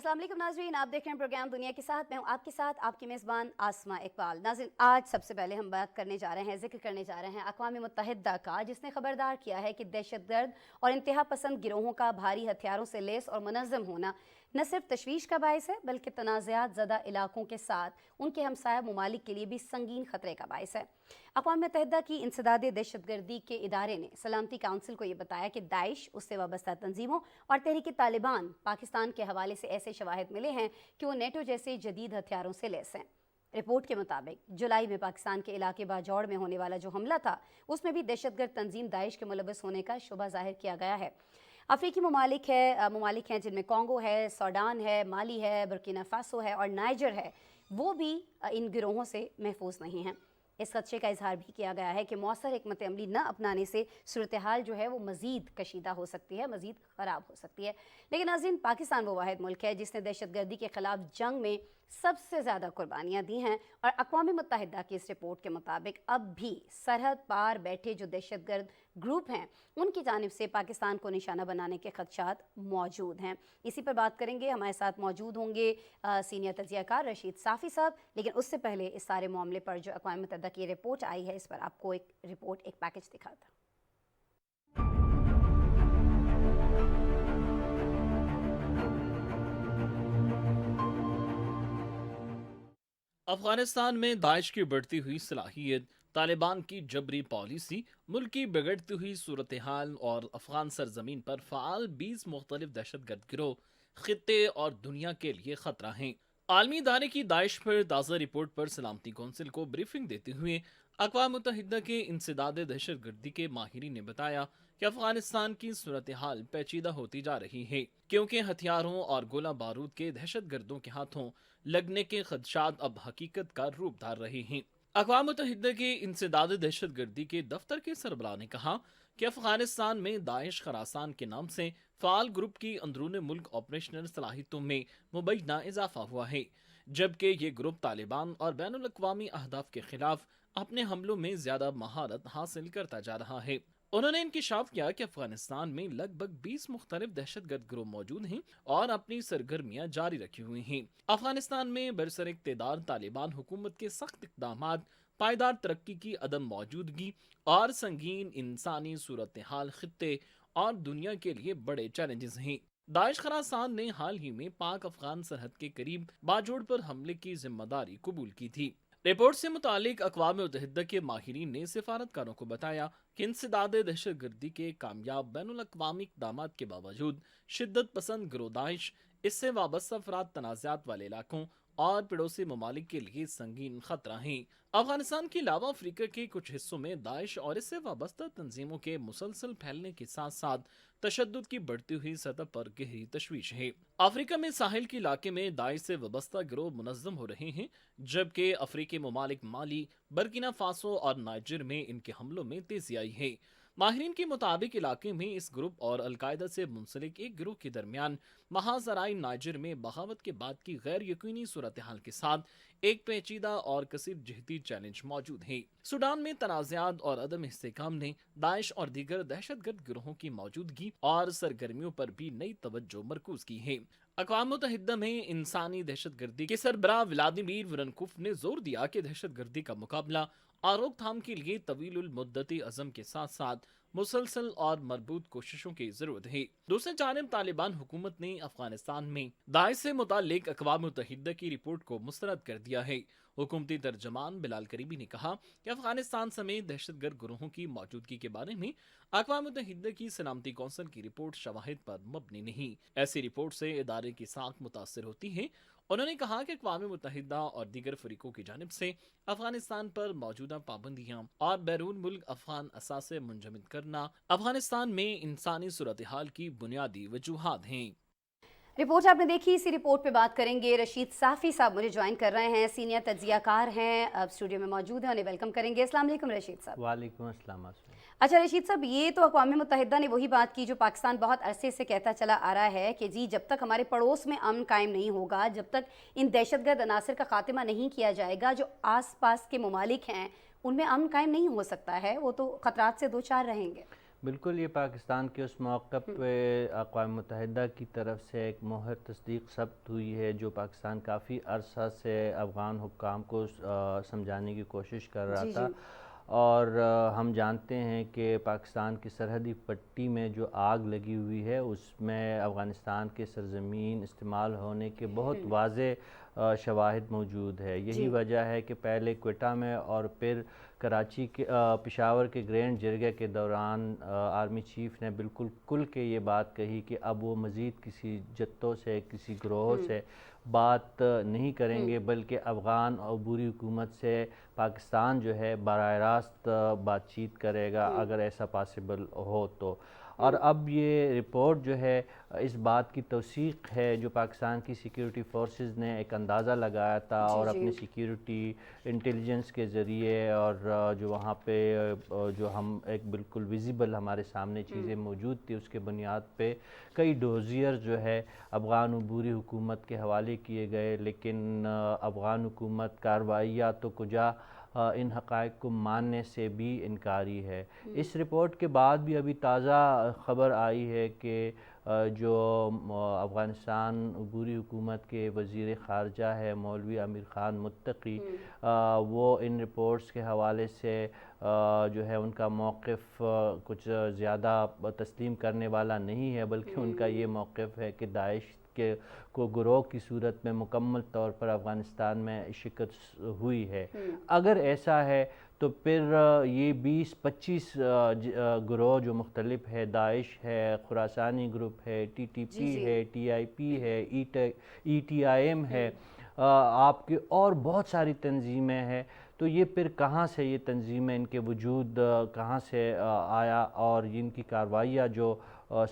अस्सलाम वालेकुम नाज़रीन, आप देख रहे हैं प्रोग्राम दुनिया के साथ। मैं हूँ आपके साथ आपकी मेज़बान आसमा इकबाल। नाज़रीन, आज सबसे पहले हम बात करने जा रहे हैं, जिक्र करने जा रहे हैं अक़वाम मुत्तहिदा का, जिसने खबरदार किया है कि दहशतगर्द और इंतहा पसंद गिरोहों का भारी हथियारों से लेस और मुनज़्ज़म होना न सिर्फ तशवीश का बायस है, बल्कि तनाज़ात ज़दा इलाकों के साथ उनके हमसाया ममालिक के लिए भी संगीन ख़तरे का बायस है। अक़वाम मुत्तहिदा की इंसदाद दहशतगर्दी के इदारे ने सलामती काउंसिल को ये बताया कि दाइश, उससे वाबस्ता तंजीमों और तहरीक तालिबान पाकिस्तान के हवाले से ऐसे शवाहिद मिले हैं कि वो नेटो जैसे जदीद हथियारों से लैस हैं। रिपोर्ट के मुताबिक जुलाई में पाकिस्तान के इलाके बाजौड़ में होने वाला जो हमला था, उसमें भी दहशतगर्द तंजीम दाइश के मुलव्वस होने का शुबा जाहिर किया गया है। अफ्रीकी ममालिक हैं जिनमें कॉन्गो है, सूडान है, माली है, बुर्किना फासो है और नाइजर है, वो भी इन गिरोहों से महफूज नहीं हैं। इस खदशे का इजहार भी किया गया है कि मौसर हिकमत अमली न अपनाने से सूरत हाल जो है वो मज़ीद कशीदा हो सकती है, मज़ीद ख़राब हो सकती है। लेकिन नाज़रीन, पाकिस्तान वो वाहिद मुल्क है जिसने दहशतगर्दी के ख़िलाफ़ जंग में सबसे ज़्यादा कुर्बानियाँ दी हैं और अक़वाम मुत्तहिदा की इस रिपोर्ट के मुताबिक अब भी सरहद पार बैठे जो दहशतगर्द ग्रुप हैं, उनकी जानिब से पाकिस्तान को निशाना बनाने के खदशात मौजूद हैं। इसी पर बात करेंगे, हमारे साथ मौजूद होंगे सीनियर तज्ज़ियाकार रशीद साफ़ी साहब। लेकिन उससे पहले इस सारे मामले पर जो अक़वाम मुत्तहिदा की रिपोर्ट आई है, इस पर आपको एक रिपोर्ट, एक पैकेज दिखाता। अफगानिस्तान में दाइश की बढ़ती हुई सलाहियत, तालिबान की जबरी पॉलिसी, मुल्क की बिगड़ती हुई सूरत हाल और अफगान सरजमीन पर फ़ाल 20 मुख्तलिफ दहशतगर्द गिरोह खित्ते और दुनिया के लिए खतरा हैं। आलमी इदारे की दाइश पर ताज़ा रिपोर्ट पर सलामती कौंसिल को ब्रीफिंग देते हुए अक़वाम मुत्तहिदा के इंसदाद दहशतगर्दी के माहिरीन ने बताया कि अफगानिस्तान की सूरत हाल पेचीदा होती जा रही है, क्योंकि हथियारों और गोला बारूद के दहशतगर्दों के हाथों लगने के खदशात अब हकीकत का रूप धार रहे हैं। अक़वाम मुत्तहिदा के इंसदाद दहशतगर्दी के दफ्तर के सरबराह ने कहा कि अफगानिस्तान में दाइश खरासान के नाम से फ़ाल ग्रुप की अंदरून मुल्क ऑपरेशनल सलाहियतों में मुबैना इजाफा हुआ है, जबकि ये ग्रुप तालिबान और बैनुल अक़वामी अहदाफ के खिलाफ अपने हमलों में ज्यादा महारत हासिल करता जा रहा है। उन्होंने इंकिशाफ किया कि अफगानिस्तान में लगभग 20 मुख्तलिफ दहशतगर्द ग्रुप मौजूद हैं और अपनी सरगर्मियां जारी रखी हुई हैं। अफगानिस्तान में बरसर इक़्तिदार तालिबान हुकूमत के सख्त इक़दामात, पायदार तरक्की की अदम मौजूदगी और संगीन इंसानी सूरत हाल खित्ते और दुनिया के लिए बड़े चैलेंजेस हैं। दाइश खरासान ने हाल ही में पाक अफगान सरहद के करीब बाजोड़ पर हमले की जिम्मेदारी कबूल की थी। रिपोर्ट से मुतालिक अक़वाम मुत्तहिदा के माहिरीन ने सिफारतकारों को बताया कि इंसदाद दहशतगर्दी के कामयाब बैनुल अक़वामी इक़दामात के बावजूद शिद्दत पसंद गिरोह दाइश, इससे वाबस्ता अफराद तनाज़ात वाले इलाकों और पड़ोसी ममालिक के लिए संगीन खतरा हैं। अफगानिस्तान के अलावा अफ्रीका के कुछ हिस्सों में दाइश और इससे वाबस्ता तंजीमों के मुसलसल फैलने के साथ साथ तशद्दुद की बढ़ती हुई सतह पर गहरी तशवीश है। अफ्रीका में साहिल के इलाके में दाइश से वाबस्ता गिरोह मुनज़्ज़म हो रहे हैं, जबकि अफ्रीकी ममालिक माली, बुर्किना फासो और नाइजर में इनके हमलों में तेजी आई है। माहिरीन के मुताबिक इलाके में इस ग्रुप और अलकायदा से मुंसलिक एक गिरोह के दरमियान महाजराई नाइजर में बगावत के बाद की गैर यकीनी सूरत हाल के साथ एक पेचीदा और कसीर जहती चैलेंज मौजूद है। सूडान में तनाज़ात और अदम इस्तेहकाम ने दाइश और दीगर दहशतगर्द गिरोहों की मौजूदगी और सरगर्मियों पर भी नई तवज्जो मरकूज की है। अक़वाम मुत्तहिदा में इंसानी दहशतगर्दी के सरबराह व्लादिमीर वोरनकोफ ने जोर दिया कि दहशतगर्दी का मुकाबला और रोकथाम के लिए तवीलुल मुद्दती अज़म के साथ साथ मुसलसल और मरबूत कोशिशों की जरूरत है। दूसरी जानिब तालिबान हुकूमत ने अफगानिस्तान में दाइश से मुताल्लिक अक़वाम मुत्तहिदा की रिपोर्ट को मुस्तरद कर दिया है। हुकूमती तर्जमान बिलाल करीबी ने कहा कि अफगानिस्तान समेत दहशतगर्द गिरोहों की मौजूदगी के बारे में अक़वाम मुत्तहिदा की सलामती कौंसिल की रिपोर्ट शवाहिद पर मबनी नहीं। ऐसी रिपोर्ट से इदारे की साख मुतासर होती है। उन्होंने कहा कि अक़वाम मुत्तहिदा और दीगर फरीकों की जानिब से अफगानिस्तान पर मौजूदा पाबंदियां और बैरून मुल्क अफगान असासे मुंजमद करना अफगानिस्तान में इंसानी सूरत हाल की बुनियादी वजूहात हैं। रिपोर्ट आपने देखी। इसी रिपोर्ट पे बात करेंगे। रशीद साफ़ी साहब मुझे ज्वाइन कर रहे हैं, सीनियर तज्ज़ियाकार हैं, अब स्टूडियो में मौजूद हैं, उन्हें वेलकम करेंगे। अस्सलाम वालेकुम रशीद साहब। वालेकुम अस्सलाम। अच्छा रशीद साहब, ये तो अक़वाम मुत्तहिदा ने वही बात की जो पाकिस्तान बहुत अरसे से कहता चला आ रहा है कि जी जब तक हमारे पड़ोस में अमन कायम नहीं होगा, जब तक इन दहशतगर्द अनासर का खात्मा नहीं किया जाएगा, जो आस पास के ममालिक हैं उनमें अमन कायम नहीं हो सकता है, वो तो ख़तरात से दो चार रहेंगे। بالکل، یہ پاکستان کے اس موقع پہ اقوام متحدہ کی طرف سے ایک مہر تصدیق ثبت ہوئی ہے، جو پاکستان کافی عرصہ سے افغان حکام کو سمجھانے کی کوشش کر رہا جی تھا، جی اور ہم جانتے ہیں کہ پاکستان کی سرحدی پٹی میں جو آگ لگی ہوئی ہے اس میں افغانستان کے سرزمین استعمال ہونے کے بہت واضح شواہد موجود ہے۔ یہی جی وجہ ہے کہ پہلے کوئٹہ میں اور پھر کراچی کے پشاور کے گرینڈ جرگے کے دوران آرمی چیف نے بالکل کھل کے یہ بات کہی کہ اب وہ مزید کسی جتوں سے کسی گروہوں سے بات نہیں کریں گے، بلکہ افغان عبوری حکومت سے پاکستان جو ہے براہ راست بات چیت کرے گا اگر ایسا پاسبل ہو تو۔ اور اب یہ رپورٹ جو ہے اس بات کی توثیق ہے جو پاکستان کی سیکیورٹی فورسز نے ایک اندازہ لگایا تھا، جی اور جی اپنے سیکیورٹی انٹیلیجنس کے ذریعے اور جو وہاں پہ جو ہم ایک بالکل ویزیبل ہمارے سامنے چیزیں موجود تھی اس کے بنیاد پہ کئی ڈوزیئر جو ہے افغان عبوری حکومت کے حوالے کیے گئے، لیکن افغان حکومت کارروائیاں تو کجا ان حقائق کو ماننے سے بھی انکاری ہے۔ اس رپورٹ کے بعد بھی ابھی تازہ خبر آئی ہے کہ جو افغانستان عبوری حکومت کے وزیر خارجہ ہے مولوی امیر خان متقی، وہ ان رپورٹس کے حوالے سے جو ہے ان کا موقف کچھ زیادہ تسلیم کرنے والا نہیں ہے، بلکہ ان کا یہ موقف ہے کہ داعش کے کو گروہ کی صورت میں مکمل طور پر افغانستان میں شکست ہوئی ہے۔ اگر ایسا ہے تو پھر یہ 20-25 گروہ جو مختلف ہے، داعش ہے، خراسانی گروپ ہے، ٹی ٹی پی ہے، ٹی آئی پی ہے، ای ٹی آئی ایم ہے، آپ کے اور بہت ساری تنظیمیں ہیں، تو یہ پھر کہاں سے یہ تنظیمیں، ان کے وجود کہاں سے آیا، اور ان کی کارروائیاں جو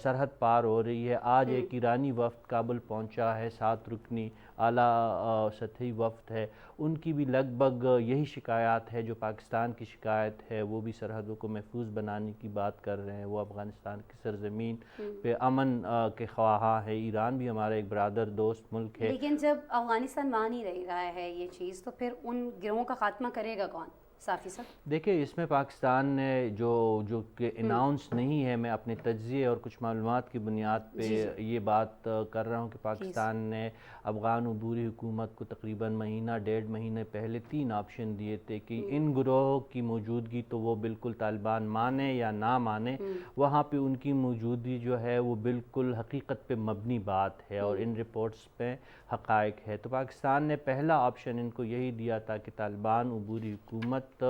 سرحد پار ہو رہی ہے۔ آج ایک ایرانی وفد کابل پہنچا ہے، 7 رکنی اعلیٰ سطحی وفد ہے، ان کی بھی لگ بھگ یہی شکایات ہے جو پاکستان کی شکایت ہے، وہ بھی سرحدوں کو محفوظ بنانے کی بات کر رہے ہیں، وہ افغانستان کی سرزمین پہ امن کے خواہاں ہے۔ ایران بھی ہمارا ایک برادر دوست ملک ہے۔ لیکن جب افغانستان مان ہی نہیں رہا ہے یہ چیز، تو پھر ان گروہوں کا خاتمہ کرے گا کون؟ صافی صاحب دیکھیں، اس میں پاکستان نے جو کہ اناؤنس نہیں ہے، میں اپنے تجزیے اور کچھ معلومات کی بنیاد پہ یہ بات کر رہا ہوں کہ پاکستان نے افغان عبوری حکومت کو تقریباً مہینہ 1.5 مہینے پہلے 3 آپشن دیے تھے کہ ان گروہوں کی موجودگی تو وہ بالکل طالبان مانے یا نہ مانے، وہاں پہ ان کی موجودگی جو ہے وہ بالکل حقیقت پہ مبنی بات ہے اور ان رپورٹس پہ حقائق ہے۔ تو پاکستان نے پہلا آپشن ان کو یہی دیا تھا کہ طالبان عبوری حکومت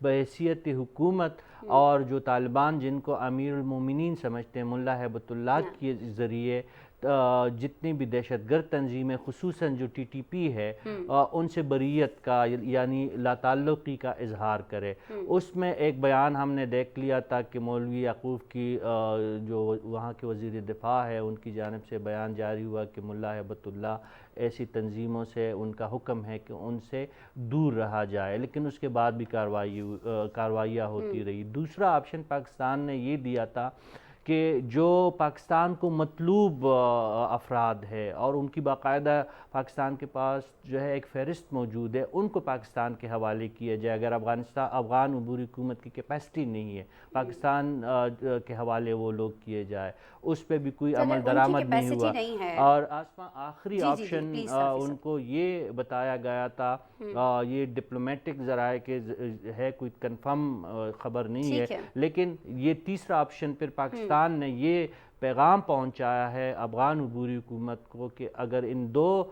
بحیثیت حکومت، اور جو طالبان جن کو امیر المومنین سمجھتے ہیں ملا ہیبت اللہ کے ذریعے جتنی بھی دہشت گرد تنظیمیں، خصوصاً جو ٹی ٹی پی ہے، ان سے بریت کا یعنی لا تعلقی کا اظہار کرے۔ اس میں ایک بیان ہم نے دیکھ لیا تھا کہ مولوی یعقوب کی جو وہاں کے وزیر دفاع ہے ان کی جانب سے بیان جاری ہوا کہ ملا ہیبت اللہ ایسی تنظیموں سے ان کا حکم ہے کہ ان سے دور رہا جائے، لیکن اس کے بعد بھی کارروائیاں ہوتی رہی۔ دوسرا آپشن پاکستان نے یہ دیا تھا کہ جو پاکستان کو مطلوب افراد ہے اور ان کی باقاعدہ پاکستان کے پاس جو ہے ایک فہرست موجود ہے، ان کو پاکستان کے حوالے کیا جائے۔ اگر افغان عبوری حکومت کی کیپیسٹی نہیں ہے، پاکستان کے حوالے وہ لوگ کیے جائے، اس پہ بھی کوئی عمل درآمد نہیں ہوا۔ اور آخری آپشن ان کو یہ بتایا گیا تھا، یہ ڈپلومیٹک ذرائع کے ہے، کوئی کنفرم خبر نہیں ہے، لیکن یہ تیسرا آپشن پھر پاکستان نے یہ پیغام پہنچایا ہے افغان عبوری حکومت کو کہ اگر ان دو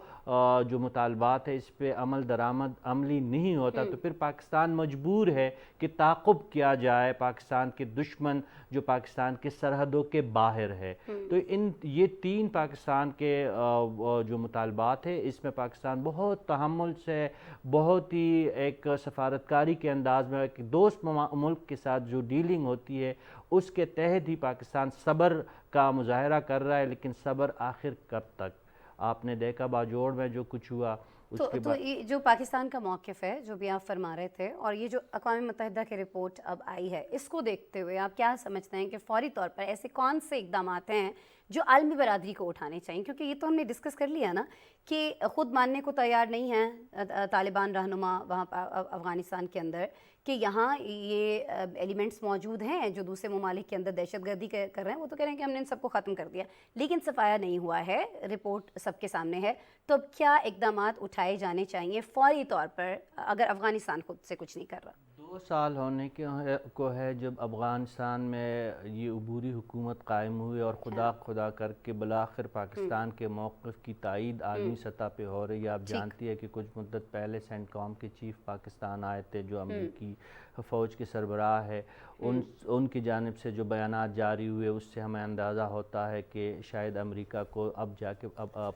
جو مطالبات ہے اس پہ عمل درآمد عملی نہیں ہوتا تو پھر پاکستان مجبور ہے کہ تعاقب کیا جائے پاکستان کے دشمن جو پاکستان کے سرحدوں کے باہر ہے۔ تو یہ 3 پاکستان کے جو مطالبات ہے اس میں پاکستان بہت تحمل سے، بہت ہی ایک سفارتکاری کے انداز میں، ایک دوست ملک کے ساتھ جو ڈیلنگ ہوتی ہے اس کے تحت ہی پاکستان صبر کا مظاہرہ کر رہا ہے، لیکن صبر آخر کب تک؟ آپ نے دیکھا باجوڑ میں جو کچھ ہوا، تو یہ جو پاکستان کا موقف ہے جو بھی آپ فرما رہے تھے، اور یہ جو اقوام متحدہ کی رپورٹ اب آئی ہے، اس کو دیکھتے ہوئے آپ کیا سمجھتے ہیں کہ فوری طور پر ایسے کون سے اقدامات ہیں جو عالمی برادری کو اٹھانے چاہیے؟ کیونکہ یہ تو ہم نے ڈسکس کر لیا نا کہ خود ماننے کو تیار نہیں ہیں طالبان رہنما وہاں افغانستان کے اندر کہ یہاں یہ ایلیمنٹس موجود ہیں جو دوسرے ممالک کے اندر دہشت گردی کر رہے ہیں، وہ تو کہہ رہے ہیں کہ ہم نے ان سب کو ختم کر دیا، لیکن صفایا نہیں ہوا ہے، رپورٹ سب کے سامنے ہے۔ تو اب کیا اقدامات اٹھائے جانے چاہیے فوری طور پر اگر افغانستان خود سے کچھ نہیں کر رہا؟ 2 سال ہونے کو ہے جب افغانستان میں یہ عبوری حکومت قائم ہوئی اور خدا کر کے بالآخر پاکستان کے موقف کی تائید عالمی سطح پہ ہو رہی ہے۔ آپ جانتی ہے کہ کچھ مدت پہلے سینٹ کام کے چیف پاکستان آئے تھے جو امریکی فوج کے سربراہ ہے، ان کی جانب سے جو بیانات جاری ہوئے اس سے ہمیں اندازہ ہوتا ہے کہ شاید امریکہ کو اب جا کے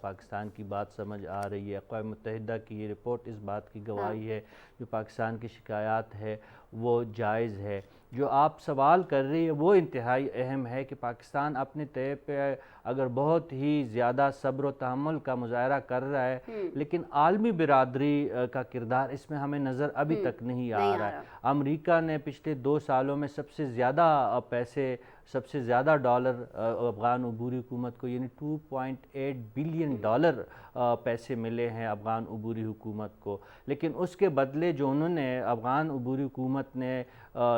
پاکستان کی بات سمجھ آ رہی ہے۔ اقوام متحدہ کی یہ رپورٹ اس بات کی گواہی ہے، جو پاکستان کی شکایات ہے وہ جائز ہے۔ جو آپ سوال کر رہی ہے وہ انتہائی اہم ہے کہ پاکستان اپنے طے پہ اگر بہت ہی زیادہ صبر و تحمل کا مظاہرہ کر رہا ہے، لیکن عالمی برادری کا کردار اس میں ہمیں نظر ابھی تک نہیں آ رہا ہے۔ امریکہ نے پچھلے 2 سالوں میں سب سے زیادہ پیسے، سب سے زیادہ ڈالر افغان عبوری حکومت کو، یعنی $2.8 بلین پیسے ملے ہیں افغان عبوری حکومت کو، لیکن اس کے بدلے جو انہوں نے افغان عبوری حکومت نے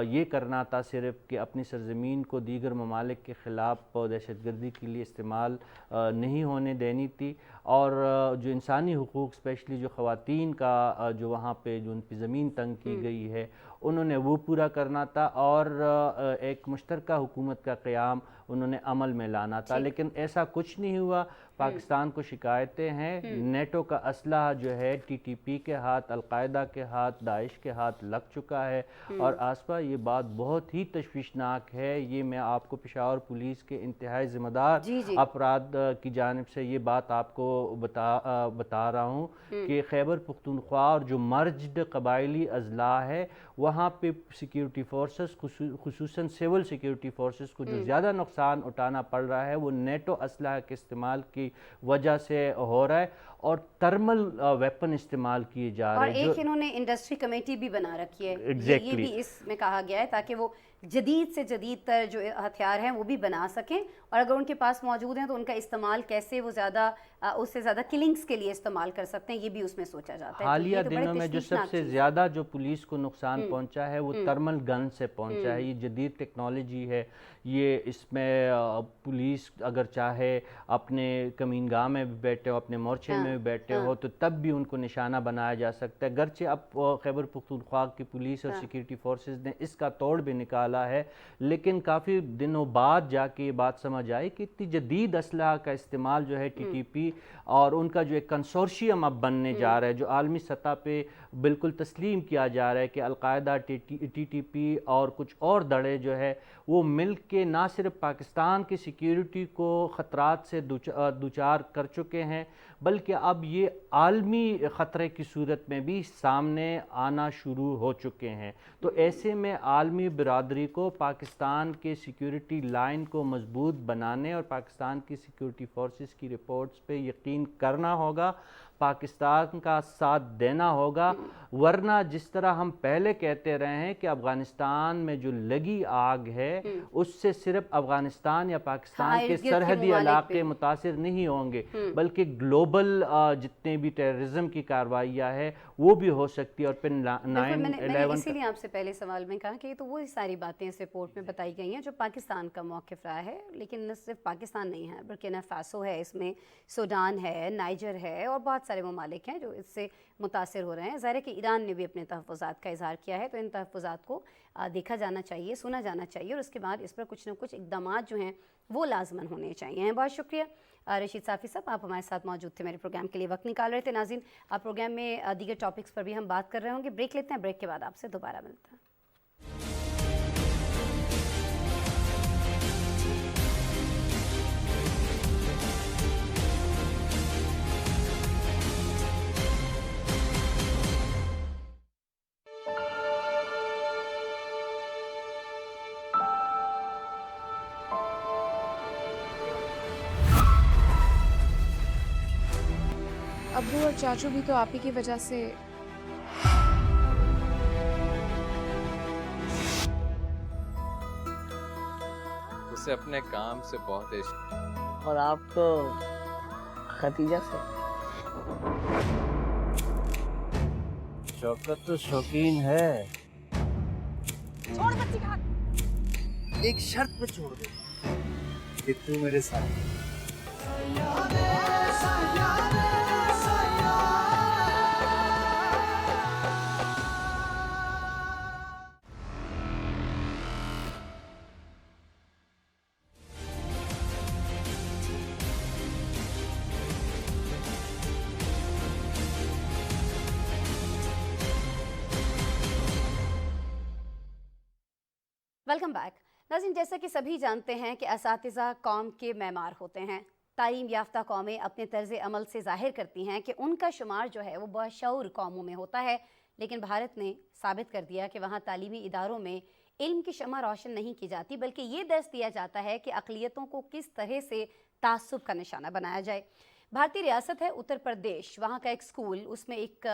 یہ کرنا تھا صرف کہ اپنی سرزمین کو دیگر ممالک کے خلاف دہشت گردی کے لیے استعمال نہیں ہونے دینی تھی، اور جو انسانی حقوق اسپیشلی جو خواتین کا جو وہاں پہ جو ان پہ زمین تنگ کی گئی ہے انہوں نے وہ پورا کرنا تھا، اور ایک مشترکہ حکومت کا قیام انہوں نے عمل میں لانا تھا، لیکن ایسا کچھ نہیں ہوا۔ پاکستان کو شکایتیں ہیں، نیٹو کا اسلحہ جو ہے ٹی ٹی پی کے ہاتھ، القاعدہ کے ہاتھ، داعش کے ہاتھ لگ چکا ہے، اور آسفا یہ بات بہت ہی تشویشناک ہے۔ یہ میں آپ کو پشاور پولیس کے انتہائی ذمہ دار افراد کی جانب سے یہ بات آپ کو بتا رہا ہوں کہ خیبر پختونخوا اور جو مرجڈ قبائلی اضلاع ہے وہاں پہ سیکیورٹی فورسز، خصوصاً سول سیکیورٹی فورسز کو جو زیادہ نقصان اٹھانا پڑ رہا ہے وہ نیٹو اسلحہ کے استعمال کی وجہ سے ہو رہا ہے، اور ترمل ویپن استعمال کیے جا رہے ہیں۔ اور ایک انہوں نے انڈسٹری کمیٹی بھی بنا رکھی ہے، یہ بھی اس میں کہا گیا ہے تاکہ وہ جدید سے جدید تر جو ہتھیار ہیں وہ بھی بنا سکیں، اور اگر ان کے پاس موجود ہیں تو ان کا استعمال کیسے وہ زیادہ اس سے زیادہ کلنگز کے لیے استعمال کر سکتے ہیں، یہ بھی اس میں سوچا جاتا ہے۔ حالیہ دنوں میں جو سب سے زیادہ جو پولیس کو نقصان پہنچا ہے وہ ترمل گن سے پہنچا ہے۔ یہ جدید ٹیکنالوجی ہے، یہ اس میں پولیس اگر چاہے اپنے کمین گاہ میں بھی بیٹھے ہو، اپنے مورچے میں بھی بیٹھے ہو تو تب بھی ان کو نشانہ بنایا جا سکتا ہے۔ گرچہ اب خیبر پختونخوا کی پولیس اور سیکیورٹی فورسز نے اس کا توڑ بھی نکالا ہے، لیکن کافی دنوں بعد جا کے یہ بات سمجھ آئی کہ اتنی جدید اسلحہ کا استعمال جو ہے ٹی ٹی پی اور ان کا جو ایک کنسورشیم اب بننے جا رہا ہے، جو عالمی سطح پہ بالکل تسلیم کیا جا رہا ہے کہ القاعدہ، ٹی ٹی پی اور کچھ اور دڑے جو ہے وہ مل کے نہ صرف پاکستان کی سیکیورٹی کو خطرات سے دوچار کر چکے ہیں بلکہ اب یہ عالمی خطرے کی صورت میں بھی سامنے آنا شروع ہو چکے ہیں۔ تو ایسے میں عالمی برادری کو پاکستان کے سیکیورٹی لائن کو مضبوط بنانے اور پاکستان کی سیکیورٹی فورسز کی رپورٹس پہ یقین کرنا ہوگا، پاکستان کا ساتھ دینا ہوگا، ورنہ جس طرح ہم پہلے کہتے رہے ہیں کہ افغانستان میں جو لگی آگ ہے اس سے صرف افغانستان یا پاکستان کے سرحدی علاقے متاثر نہیں ہوں گے بلکہ گلوبل جتنے بھی ٹیررزم کی کارروائیاں ہیں وہ بھی ہو سکتی ہے۔ اور پھر 9/11 اسی لیے آپ سے پہلے سوال میں کہا کہ یہ تو وہی ساری باتیں اس رپورٹ میں بتائی گئی ہیں جو پاکستان کا موقف رہا ہے، لیکن نہ صرف پاکستان نہیں ہے برکینا فاسو ہے، اس میں سوڈان ہے، نائجر ہے، اور بہت سارے ممالک ہیں جو اس سے متاثر ہو رہے ہیں۔ ظاہر ہے کہ ایران نے بھی اپنے تحفظات کا اظہار کیا ہے، تو ان تحفظات کو دیکھا جانا چاہیے، سنا جانا چاہیے، اور اس کے بعد اس پر کچھ نہ کچھ اقدامات جو ہیں وہ لازماً ہونے چاہیے۔ بہت شکریہ رشید صافی صاحب، آپ ہمارے ساتھ موجود تھے، میرے پروگرام کے لیے وقت نکال رہے تھے۔ ناظرین، پروگرام میں دیگر ٹاپکس پر بھی ہم بات کر رہے ہوں گے، بریک لیتے ہیں، بریک کے بعد آپ سے دوبارہ ملتے ہیں۔ अब्बू और चाचू भी तो आप ही की वजह से। उसे अपने काम से बहुत इश्क। और आपको खतीजा से। शौकत तो शौकीन है। छोड़ बच्ची का हाथ। एक शर्त पे छोड़ दे कि तू मेरे साथ। वेलकम बैक नाज़रीन, जैसा कि सभी जानते हैं कि असातिज़ा कौम के मैमार होते हैं। तालीम याफ्ता कौमें अपने तर्ज अमल से ज़ाहिर करती हैं कि उनका शुमार जो है वो बाशऊर कौमों में होता है, लेकिन भारत ने साबित कर दिया कि वहाँ तालीमी इदारों में इल्म की शमع रोशन नहीं की जाती, बल्कि ये दर्स दिया जाता है कि अक़लियतों को किस तरह से तासुब का निशाना बनाया जाए। भारतीय रियासत है उत्तर प्रदेश, वहाँ का एक स्कूल, उसमें एक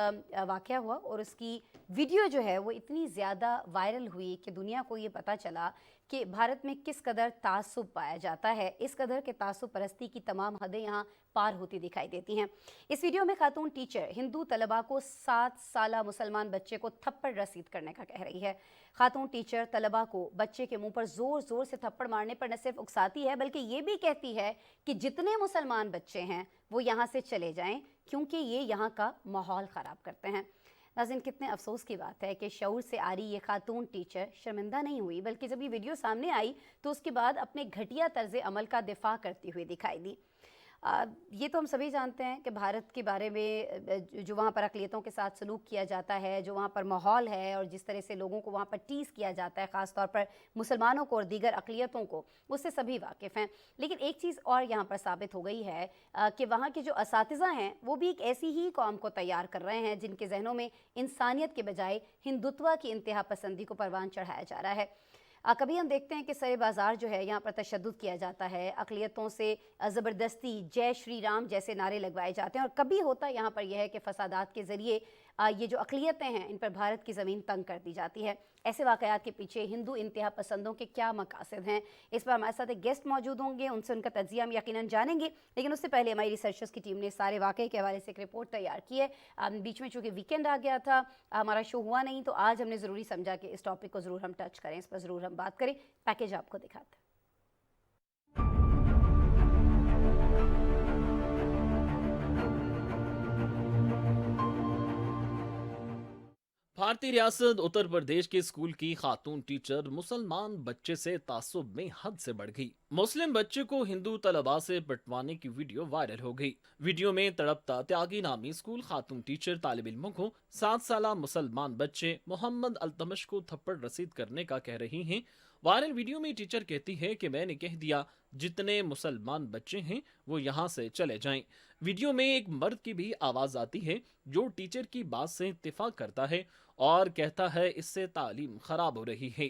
वाक़या हुआ और उसकी वीडियो जो है वो इतनी ज़्यादा वायरल हुई कि दुनिया को ये पता चला कि भारत में किस कदर तासुब पाया जाता है। इस कदर के तासुब परस्ती की तमाम हदें यहाँ पार होती दिखाई देती हैं। इस वीडियो में खातून टीचर हिंदू तलबा को 7 साला मुसलमान बच्चे को थप्पड़ रसीद करने का कह रही है। खातून टीचर तलबा को बच्चे के मुंह पर ज़ोर ज़ोर से थप्पड़ मारने पर न सिर्फ उकसाती है, बल्कि ये भी कहती है कि जितने मुसलमान बच्चे हैं वो यहाँ से चले जाएं, क्योंकि ये यहाँ का माहौल ख़राब करते हैं। नाज़रीन, कितने अफसोस की बात है कि शऊर से आ रही ये खातून टीचर शर्मिंदा नहीं हुई, बल्कि जब ये वीडियो सामने आई तो उसके बाद अपने घटिया तर्ज अमल का दिफा करती हुई दिखाई दी। ये तो हम सभी जानते हैं कि भारत के बारे में जो वहाँ पर अक़लियतों के साथ सलूक किया जाता है, जो वहाँ पर माहौल है और जिस तरह से लोगों को वहाँ पर टीज़ किया जाता है, ख़ास तौर पर मुसलमानों को और दीगर अक़लियतों को, उससे सभी वाकिफ़ हैं। लेकिन एक चीज़ और यहाँ पर साबित हो गई है कि वहाँ के जो असातिज़ा हैं वो भी एक ऐसी ही कौम को तैयार कर रहे हैं जिनके जहनों में इंसानियत के बजाय हिंदुत्व की इंतहा पसंदी को परवान चढ़ाया जा रहा है। कभी हम देखते हैं कि सरे बाज़ार जो है यहाँ पर तशद्दुद किया जाता है, अक़लियतों से ज़बरदस्ती जय श्री राम जैसे नारे लगवाए जाते हैं, और कभी होता यहाँ पर यह है कि फ़सादात के ज़रिए ये जो अक़लियतें हैं इन पर भारत की ज़मीन तंग कर दी जाती है। ऐसे वाक़यात के पीछे हिंदू इंतहा पसंदों के क्या मकासद हैं, इस पर हमारे साथ एक गेस्ट मौजूद होंगे, उनसे उनका तज्ज़िया हम यकीनन जानेंगे। लेकिन उससे पहले हमारी रिसर्चर्स की टीम ने सारे वाक़े के हवाले से एक रिपोर्ट तैयार की है। बीच में चूँकि वीकेंड आ गया था, हमारा शो हुआ नहीं, तो आज हमने ज़रूरी समझा कि इस टॉपिक को ज़रूर हम टच करें, इस पर ज़रूर हम बात करें। पैकेज आपको दिखाते हैं। भारतीय रियासत उत्तर प्रदेश के स्कूल की खातून टीचर मुसलमान बच्चे से तासुब में हद से बढ़ गई। मुस्लिम बच्चे को हिंदू तलबा से पिटवाने की वीडियो वायरल हो गई। वीडियो में तड़पता त्यागी नामी स्कूल खातून टीचर तालिब इल्मों को 7 साला मुसलमान बच्चे मोहम्मद अल्तमश को थप्पड़ रसीद करने का कह रही हैं। वायरल वीडियो में टीचर कहती है कि मैंने कह दिया जितने मुसलमान बच्चे हैं वो यहाँ से चले जाएं। वीडियो में एक मर्द की भी आवाज आती है जो टीचर की बात से इत्तेफाक करता है और कहता है इससे तालीम खराब हो रही है।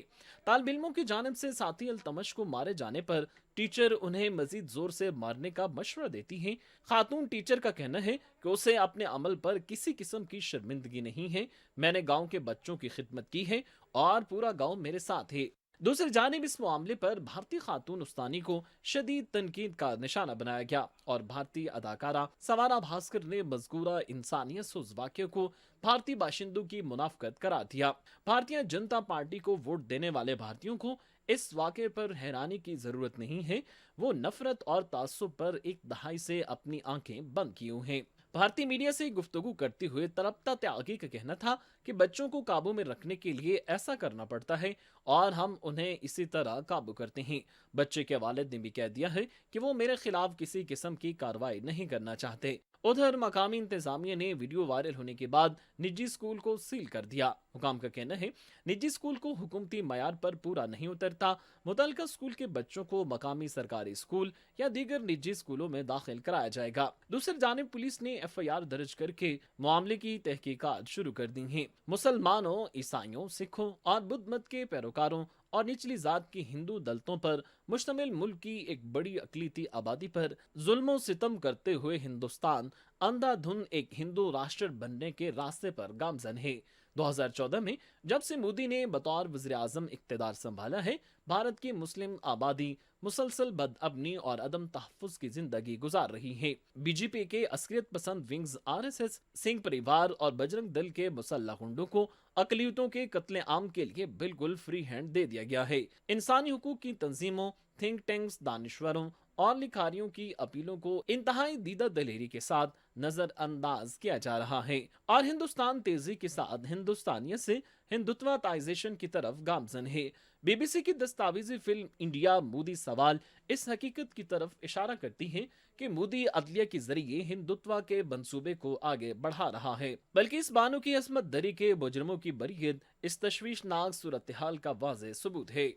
तालिब इल्मों की जानिब से साथी अल्तमश को मारे जाने पर टीचर उन्हें मजीद जोर से मारने का मशवरा देती है। खातून टीचर का कहना है कि उसे अपने अमल पर किसी किस्म की शर्मिंदगी नहीं है। मैंने गाँव के बच्चों की खिदमत की है और पूरा गाँव मेरे साथ है। दूसरी जानिब इस मामले पर भारतीय खातून उस्तानी को शदीद तनकीद का निशाना बनाया गया और भारतीय अदाकारा सवारा भास्कर ने मज़कूरा इंसानियत सोज़ वाक़े को भारतीय बाशिंदों की मुनाफ़कत करार दिया। भारतीय जनता पार्टी को वोट देने वाले भारतीयों को इस वाक़े पर हैरानी की ज़रूरत नहीं है। वो नफरत और तासुब पर एक दहाई से अपनी आंखें बंद किए हुए हैं। भारतीय मीडिया से गुफ्तगू करते हुए तड़पता त्यागी का कहना था कि बच्चों को काबू में रखने के लिए ऐसा करना पड़ता है और हम उन्हें इसी तरह काबू करते हैं। बच्चे के वालिद ने भी कह दिया है कि वो मेरे खिलाफ किसी किस्म की कार्रवाई नहीं करना चाहते। उधर मकामी इंतजामिया ने वीडियो वायरल होने के बाद निजी स्कूल को सील कर दिया। हुकाम का कहना है निजी स्कूल को हुकूमती मयार पर पूरा नहीं उतरता। मुतल्लिका स्कूल के बच्चों को मकामी सरकारी स्कूल या दीगर निजी स्कूलों में दाखिल कराया जाएगा। दूसरी जानिब पुलिस ने FIR दर्ज करके मामले की तहकीकात शुरू कर दी है। मुसलमानों, ईसाइयों, सिखों और बुद्ध मत के पैरोकारों اور نچلی ذات کی ہندو دلتوں پر مشتمل ملک کی ایک بڑی اقلیتی آبادی پر ظلم و ستم کرتے ہوئے ہندوستان اندھا دھند ایک ہندو راشٹر بننے کے راستے پر گامزن ہے۔ 2014 میں جب سے مودی نے بطور وزیر اعظم اقتدار سنبھالا ہے، بھارت کی مسلم آبادی مسلسل بدامنی اور عدم تحفظ کی زندگی گزار رہی ہے۔ بی جے پی کے عسکریت پسند ونگز RSS، سنگھ پریوار اور بجرنگ دل کے مسلح گنڈوں کو اقلیتوں کے قتل عام کے لیے بالکل فری ہینڈ دے دیا گیا ہے۔ انسانی حقوق کی تنظیموں، تھنک ٹینکس، دانشوروں اور لکھاریوں کی اپیلوں کو انتہائی دیدہ دلیری کے ساتھ نظر انداز کیا جا رہا ہے، اور ہندوستان تیزی کے ساتھ ہندوستانیت سے ہندوتوائزیشن کی طرف گامزن ہے۔ بی بی سی کی دستاویزی فلم انڈیا مودی سوال اس حقیقت کی طرف اشارہ کرتی ہے کہ مودی عدلیہ کے ذریعے ہندوتوا کے منصوبے کو آگے بڑھا رہا ہے، بلکہ اس بانو کی عصمت دری کے مجرموں کی بریت اس تشویشناک صورتحال کا واضح ثبوت ہے۔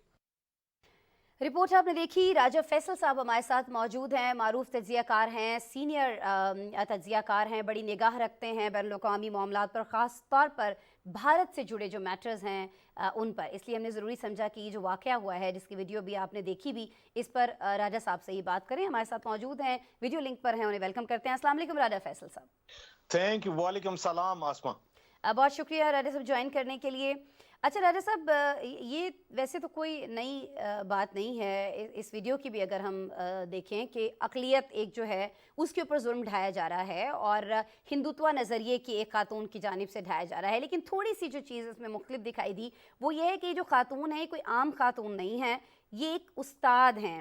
رپورٹ آپ نے دیکھی، راجہ فیصل صاحب ہمارے ساتھ موجود ہیں، معروف تجزیہ کار ہیں، سینئر تجزیہ کار ہیں، بڑی نگاہ رکھتے ہیں بین الاقوامی معاملات پر، خاص طور پر بھارت سے جڑے جو میٹرز ہیں ان پر، اس لیے ہم نے ضروری سمجھا کہ یہ جو واقعہ ہوا ہے جس کی ویڈیو بھی آپ نے دیکھی بھی، اس پر راجہ صاحب سے ہی بات کریں۔ ہمارے ساتھ موجود ہیں، ویڈیو لنک پر ہیں، انہیں ویلکم کرتے ہیں۔ السلام علیکم راجہ فیصل صاحب۔ تھینک یو، وعلیکم السلام آسما۔ بہت شکریہ راجہ صاحب جوائن کرنے کے لیے۔ اچھا راجہ صاحب، یہ ویسے تو کوئی نئی بات نہیں ہے، اس ویڈیو کی بھی اگر ہم دیکھیں کہ اقلیت ایک جو ہے اس کے اوپر ظلم ڈھایا جا رہا ہے اور ہندوتوا نظریے کی ایک خاتون کی جانب سے ڈھایا جا رہا ہے، لیکن تھوڑی سی جو چیز اس میں مختلف دکھائی دی وہ یہ ہے کہ یہ جو خاتون ہے کوئی عام خاتون نہیں ہے، یہ ایک استاد ہیں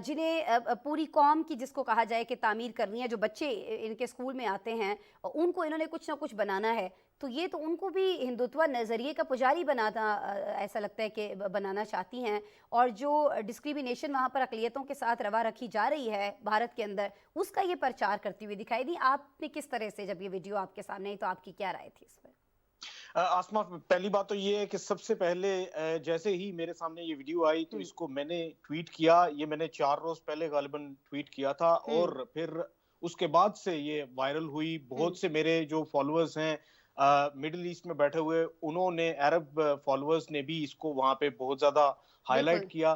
جنہیں پوری قوم کی جس کو کہا جائے کہ تعمیر کرنی ہے۔ جو بچے ان کے اسکول میں آتے ہیں ان کو انہوں نے کچھ نہ کچھ بنانا ہے، تو یہ تو ان کو بھی ہندوتوا نظریے کا پجاری بنانا ایسا لگتا ہے کہ بنانا چاہتی ہیں، اور جو ڈسکریمنیشن وہاں پر اقلیتوں کے ساتھ روا رکھی جا رہی ہے بھارت کے اندر، اس کا یہ پرچار کرتی ہوئی دکھائی دی۔ آپ نے کس طرح سے، جب یہ ویڈیو آپ کے سامنے آئی تو آپ کی کیا رائے تھی اس پر؟ آسما، پہلی بات تو یہ ہے کہ سب سے پہلے جیسے ہی میرے سامنے یہ ویڈیو آئی تو اس کو میں نے ٹویٹ کیا، یہ میں نے 4 روز پہلے غالباً ٹویٹ کیا تھا، اور پھر اس کے بعد سے یہ وائرل ہوئی۔ بہت سے میرے جو فالوورز ہیں مڈل ایسٹ میں بیٹھے ہوئے، انہوں نے، عرب فالوورز نے بھی اس کو وہاں پہ بہت زیادہ ہائی لائٹ کیا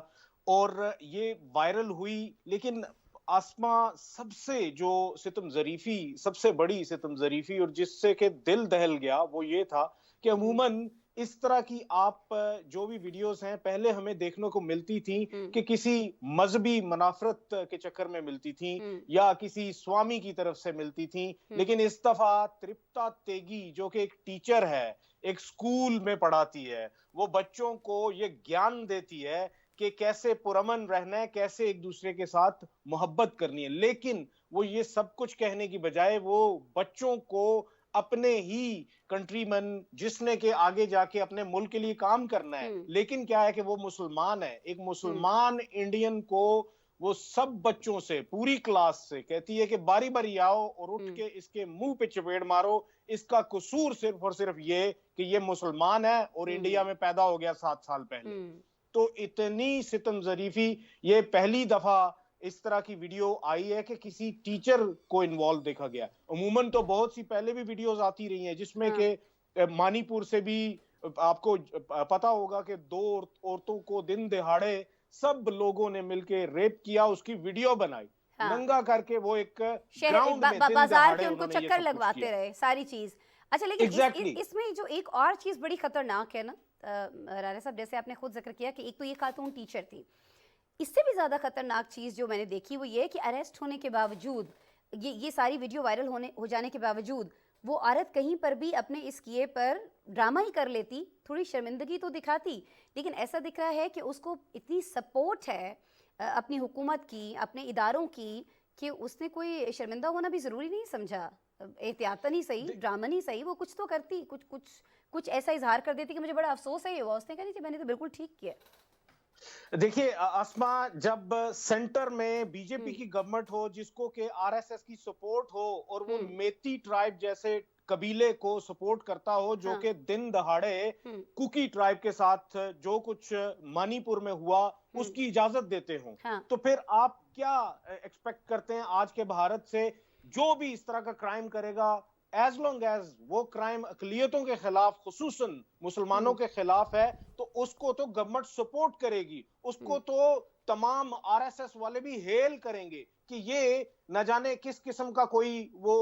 اور یہ وائرل ہوئی۔ لیکن آسما، سب سے جو ستم ظریفی، سب سے بڑی ستم ظریفی اور جس سے کہ دل دہل گیا وہ یہ تھا کہ عموماً اس طرح کی آپ جو بھی ویڈیوز ہیں پہلے ہمیں دیکھنے کو ملتی تھیں کہ کسی مذہبی منافرت کے چکر میں ملتی تھیں یا کسی سوامی کی طرف سے ملتی تھیں، لیکن اس دفعہ ترپتا تیگی جو کہ ایک ٹیچر ہے، ایک سکول میں پڑھاتی ہے، وہ بچوں کو یہ گیان دیتی ہے کہ کیسے پرامن رہنا ہے، کیسے ایک دوسرے کے ساتھ محبت کرنی ہے، لیکن وہ یہ سب کچھ کہنے کی بجائے وہ بچوں کو اپنے ہی کنٹری مین، جس نے کہ آگے جا کے اپنے ملک کے لیے کام کرنا ہے، لیکن کیا ہے کہ وہ مسلمان ہے، ایک مسلمان انڈین کو وہ سب بچوں سے، پوری کلاس سے کہتی ہے کہ باری باری آؤ اور اٹھ کے اس کے منہ پہ چپیڑ مارو، اس کا قصور صرف اور صرف یہ کہ یہ مسلمان ہے اور انڈیا میں پیدا ہو گیا 7 سال پہلے۔ تو اتنی ستم ظریفی، یہ پہلی دفعہ اس طرح کی ویڈیو آئی ہے کہ کسی ٹیچر کو انوالو دیکھا گیا۔ عموماً تو بہت سی پہلے بھی ویڈیوز آتی رہی ہیں جس میں کہ مانی پور سے بھی آپ کو پتا ہوگا کہ 2 عورتوں کو دن دہاڑے سب لوگوں نے مل کے ریپ کیا، اس کی ویڈیو بنائی ننگا کر کے، وہ ایک گراؤنڈ میں بازار کے ان کو چکر لگواتے رہے ساری چیز۔ اچھا، لیکن اس میں جو ایک اور چیز بڑی خطرناک ہے نا راجہ صاحب، جیسے آپ نے خود ذکر کیا کہ ایک تو یہ خاتون ٹیچر تھی، اس سے بھی زیادہ خطرناک چیز جو میں نے دیکھی وہ یہ ہے کہ اریسٹ ہونے کے باوجود، یہ ساری ویڈیو وائرل ہو جانے کے باوجود، وہ عورت کہیں پر بھی اپنے اس کیے پر ڈرامہ ہی کر لیتی، تھوڑی شرمندگی تو دکھاتی، لیکن ایسا دکھ رہا ہے کہ اس کو اتنی سپورٹ ہے اپنی حکومت کی، اپنے اداروں کی، کہ اس نے کوئی شرمندہ ہونا بھی ضروری نہیں سمجھا، احتیاطاً ہی صحیح، ڈرامہ نہیں صحیح، وہ کچھ تو کرتی، کچھ ایسا اظہار کر دیتی کہ مجھے بڑا افسوس ہے یہ ہوا۔ اس نے کہا نہیں میں نے تو بالکل ٹھیک کیا۔ دیکھیے آسما، جب سینٹر میں بی جے پی کی گورنمنٹ ہو جس کو کہ RSS کی سپورٹ ہو اور وہ میتی ٹرائب جیسے قبیلے کو سپورٹ کرتا ہو جو کہ دن دہاڑے کوکی ٹرائب کے ساتھ جو کچھ مانی پور میں ہوا اس کی اجازت دیتے ہوں، تو پھر آپ کیا ایکسپیکٹ کرتے ہیں آج کے بھارت سے؟ جو بھی اس طرح کا کرائم کرے گا एज लॉन्ग एज वो क्राइम अकलियतों के खिलाफ, खुसूसन मुसलमानों के खिलाफ है, तो उसको तो गवर्नमेंट सपोर्ट करेगी, उसको तो तमाम आरएसएस वाले भी हेल करेंगे कि ये न जाने किस किस्म का कोई वो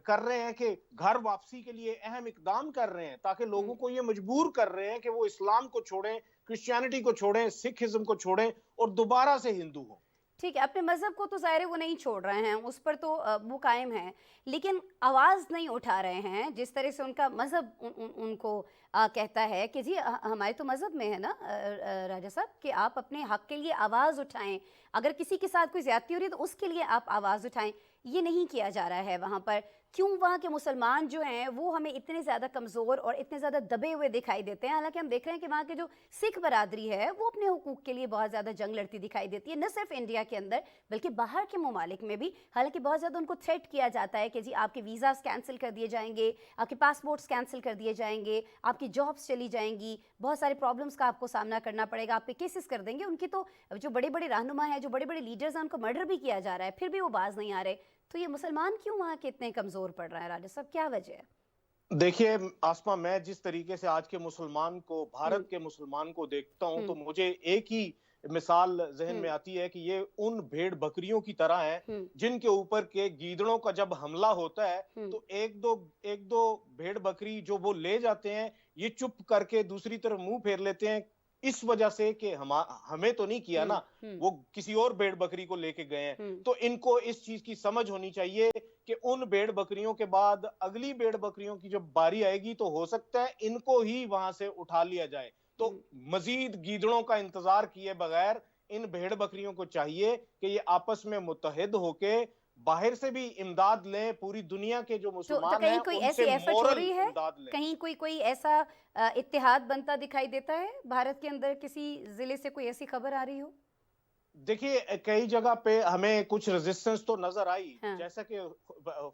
कर रहे हैं कि घर वापसी के लिए अहम इकदाम कर रहे हैं, ताकि लोगों को ये मजबूर कर रहे हैं कि वो इस्लाम को छोड़ें, क्रिश्चियनिटी को छोड़ें, सिखिज्म को छोड़ें और दोबारा से हिंदू हों। ठीक है, अपने मज़हब को तो ज़ाहिर है वो नहीं छोड़ रहे हैं, उस पर तो वो कायम है, लेकिन आवाज़ नहीं उठा रहे हैं जिस तरह से उनका मज़हब उनको कहता है कि जी हमारे तो मज़हब में है ना राजा साहब कि आप अपने हक़ के लिए आवाज़ उठाएं, अगर किसी के साथ कोई ज़्यादती हो रही है तो उसके लिए आप आवाज़ उठाएं। ये नहीं किया जा रहा है वहाँ पर। क्यों वहाँ के मुसलमान जो हैं वो हमें इतने ज़्यादा कमज़ोर और इतने ज़्यादा दबे हुए दिखाई देते हैं? हालांकि हम देख रहे हैं कि वहाँ के जो सिख बरादरी है वो अपने हुकूक के लिए बहुत ज़्यादा जंग लड़ती दिखाई देती है, न सिर्फ इंडिया के अंदर बल्कि बाहर के ममालिक में भी। हालांकि बहुत ज़्यादा उनको थ्रेट किया जाता है कि जी आपके वीज़ास कैंसिल कर दिए जाएंगे, आपके पासपोर्ट्स कैंसिल कर दिए जाएंगे, आपकी जॉब्स चली जाएंगी, बहुत सारे प्रॉब्लम्स का आपको सामना करना पड़ेगा, आपके केसेस कर देंगे। उनकी तो जो बड़े बड़े रहनुमा हैं, जो बड़े बड़े लीडर्स हैं, उनको मर्डर भी किया जा रहा है, फिर भी वो बाज नहीं आ रहे। तो ये मुसलमान क्यों वहाँ के इतने कमज़ोर पड़ रहे हैं राजा साहब, क्या वजह है? देखिए आसमा, मैं जिस तरीके से आज के मुसलमान को, भारत के मुसलमान को देखता हूँ, तो मुझे एक ही मिसाल जहन में आती है कि ये उन भेड़ बकरियों की तरह हैं जिनके ऊपर के गीदड़ों का जब हमला होता है तो एक दो भेड़ बकरी जो वो ले जाते हैं, ये चुप करके दूसरी तरफ मुंह फेर लेते हैं, इस वजह से कि हमें तो नहीं किया ना, वो किसी और भेड़ बकरी को लेके गए हैं। तो इनको इस चीज की समझ होनी चाहिए कि उन भेड़ बकरियों के बाद अगली भेड़ बकरियों की जब बारी आएगी तो हो सकता है इनको ही वहां से उठा लिया जाए। तो मजीद गीदड़ों का इंतजार किए बगैर इन भेड़ बकरियों को चाहिए कि ये आपस में मुत्तहिद होके बाहर से भी इमदाद लें, पूरी दुनिया के जो मुसलमान तो कहीं हैं कोई उनसे ऐसी एफर्ट हो रही है, इमदाद लें। कहीं कोई ऐसा इत्तेहाद बनता दिखाई देता है भारत के अंदर? किसी जिले से कोई ऐसी खबर आ रही हो? देखिए कई जगह पे हमें कुछ रेजिस्टेंस तो नजर आई, जैसा कि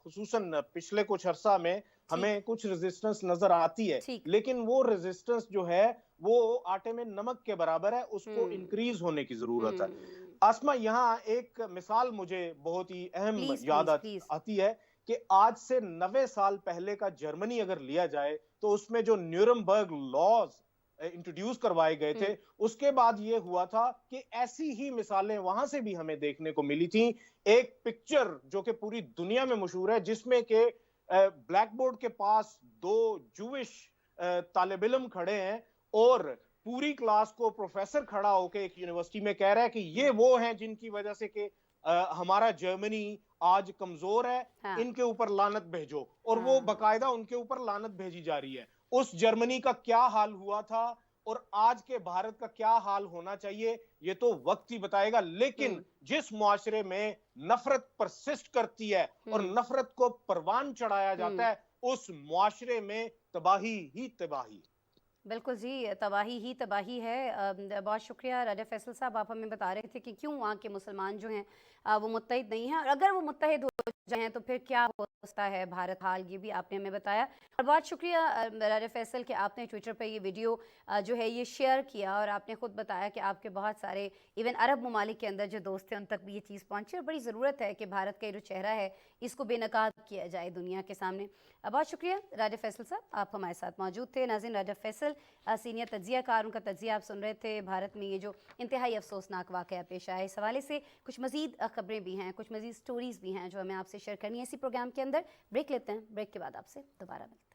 खुसूसन पिछले कुछ अरसा में हमें कुछ रेजिस्टेंस नजर आती है, लेकिन वो रेजिस्टेंस जो है वो आटे में नमक के बराबर है, उसको इंक्रीज होने की जरूरत है। आसमा, यहाँ एक मिसाल मुझे बहुत ही अहम याद आती है कि आज से 90 साल पहले का जर्मनी अगर लिया जाए तो उसमें जो न्यूरमबर्ग लॉज इंट्रोड्यूस करवाए गए थे, उसके बाद ये हुआ था कि ऐसी ही मिसालें वहां से भी हमें देखने को मिली थी। एक पिक्चर जो कि पूरी दुनिया में मशहूर है, जिसमें के ब्लैक बोर्ड के पास दो जूविश तालिब इल्म खड़े हैं और पूरी क्लास को प्रोफेसर खड़ा होकर एक यूनिवर्सिटी में कह रहा है कि ये वो हैं जिनकी वजह से कि हमारा जर्मनी आज कमजोर है, इनके ऊपर लानत भेजो, और वो बकायदा उनके ऊपर लानत भेजी जा रही है। उस जर्मनी का क्या हाल हुआ था और आज के भारत का क्या हाल होना चाहिए ये तो वक्त ही बताएगा। लेकिन जिस मुआशरे में नफरत परसिस्ट करती है और नफरत को परवान चढ़ाया जाता है, उस मुआशरे में तबाही ही तबाही। बिल्कुल जी, तबाही ही तबाही है। बहुत शुक्रिया राजा फैसल साहब, आप हमें बता रहे थे कि क्यों वहाँ के मुसलमान जो हैं वो मुत्तहिद नहीं हैं, और अगर वो मुत्तहिद हो जाएं तो फिर क्या हो सकता है भारत हाल, ये भी आपने हमें बताया। और बहुत शुक्रिया राजा फैसल कि आपने ट्विटर पे ये वीडियो जो है ये शेयर किया, और आपने ख़ुद बताया कि आपके बहुत सारे इवन अरब ममालिक के अंदर जो दोस्त हैं उन तक भी ये चीज़ पहुँची, और बड़ी ज़रूरत है कि भारत का जो चेहरा है इसको बेनकाब किया जाए दुनिया के सामने। बहुत शुक्रिया राजा फैसल साहब, आप हमारे साथ मौजूद थे। नाज़रीन, राजा फैसल सीनियर तज्ज़िया कार, उनका तज्ज़िया आप सुन रहे थे। भारत में ये जो इंतहाई अफसोसनाक वाक़या पेश आया, इस हवाले से कुछ मज़ीद ख़बरें भी हैं, कुछ मज़ीद स्टोरीज़ भी हैं जो हमें आपसे शेयर करनी है इसी प्रोग्राम के अंदर। ब्रेक लेते हैं, ब्रेक के बाद आपसे दोबारा मिलते हैं।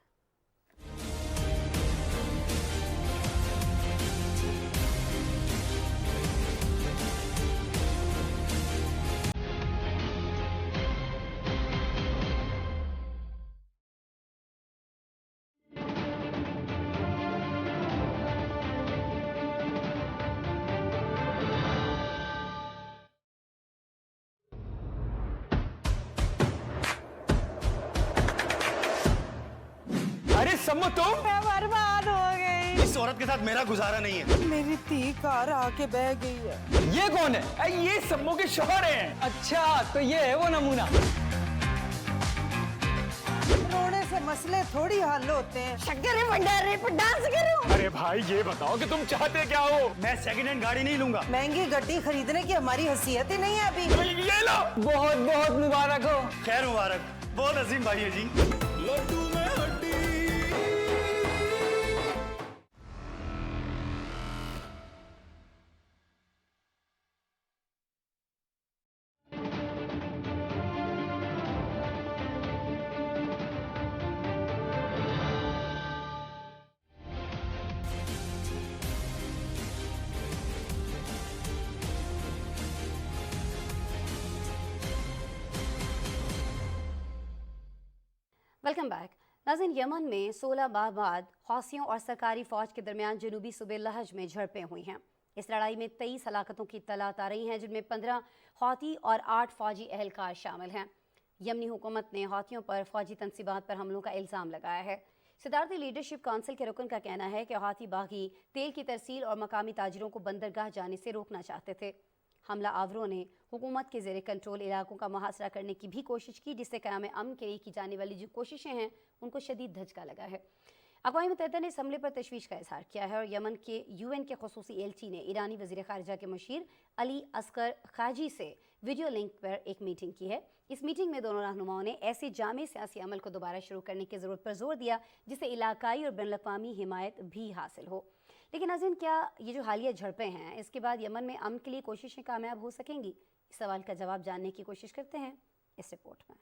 अरे सम्मो, तुम? मैं बर्बाद हो गई। इस औरत के साथ मेरा गुजारा नहीं है। मेरी धी कार आके बह गई है। ये कौन है? ये सम्मो के शौहर हैं। अच्छा, तो ये है वो नमूना। रोने से मसले थोड़ी हल होते हैं। शक्कर भंडारे पर डांस करूं? अरे भाई ये बताओ कि तुम चाहते क्या हो? मैं सेकंड हैंड गाड़ी नहीं लूंगा। महंगी गड्डी खरीदने की हमारी हैसियत ही नहीं है अभी। ये लो, बहुत बहुत मुबारक हो। खैर मुबारक। बहुत अजीम भाई है जी। Welcome back. नाज़रीन, यमन में 16 माह बाद हौसियों और सरकारी फ़ौज के दरमियान जनूबी सूबे लहज में झड़पें हुई हैं। इस लड़ाई में 23 हलाकतों की इत्तलात आ रही हैं, जिनमें 15 हौती और 8 फ़ौजी एहलकार शामिल हैं। यमनी हुकूमत ने हौतियों पर फ़ौजी तनसीबात पर हमलों का इल्ज़ाम लगाया है। सदारती लीडरशिप काउंसिल के रुकन का कहना है कि हौती बागी तेल की तरसील और मकामी ताजिरों को बंदरगाह जाने से रोकना चाहते थे। हमला आवरों ने हुकूमत के ज़ेरे कंट्रोल इलाकों का मुहासरा करने की भी कोशिश की, जिससे क़याम अमन के लिए की जाने वाली जो कोशिशें हैं उनको शदीद धचका लगा है। अक़वाम मुत्तहिदा ने इस हमले पर तशवीश का इजहार किया है और यमन के UN के खुसूसी एलची ने ईरानी वज़ीर ख़ारिजा के मुशीर अली अस्कर खाजी से वीडियो लिंक पर एक मीटिंग की है। इस मीटिंग में दोनों रहनुमाओं ने ऐसे जामे सियासी अमल को दोबारा शुरू करने की ज़रूरत पर जोर दिया जिससे इलाकाई और बैनुल-अक़वामी हिमायत भी हासिल हो। लेकिन नाज़रीन, क्या ये जो हालिया झड़पें हैं इसके बाद यमन में अमन के लिए कोशिशें कामयाब हो सकेंगी? इस सवाल का जवाब जानने की कोशिश करते हैं इस रिपोर्ट में।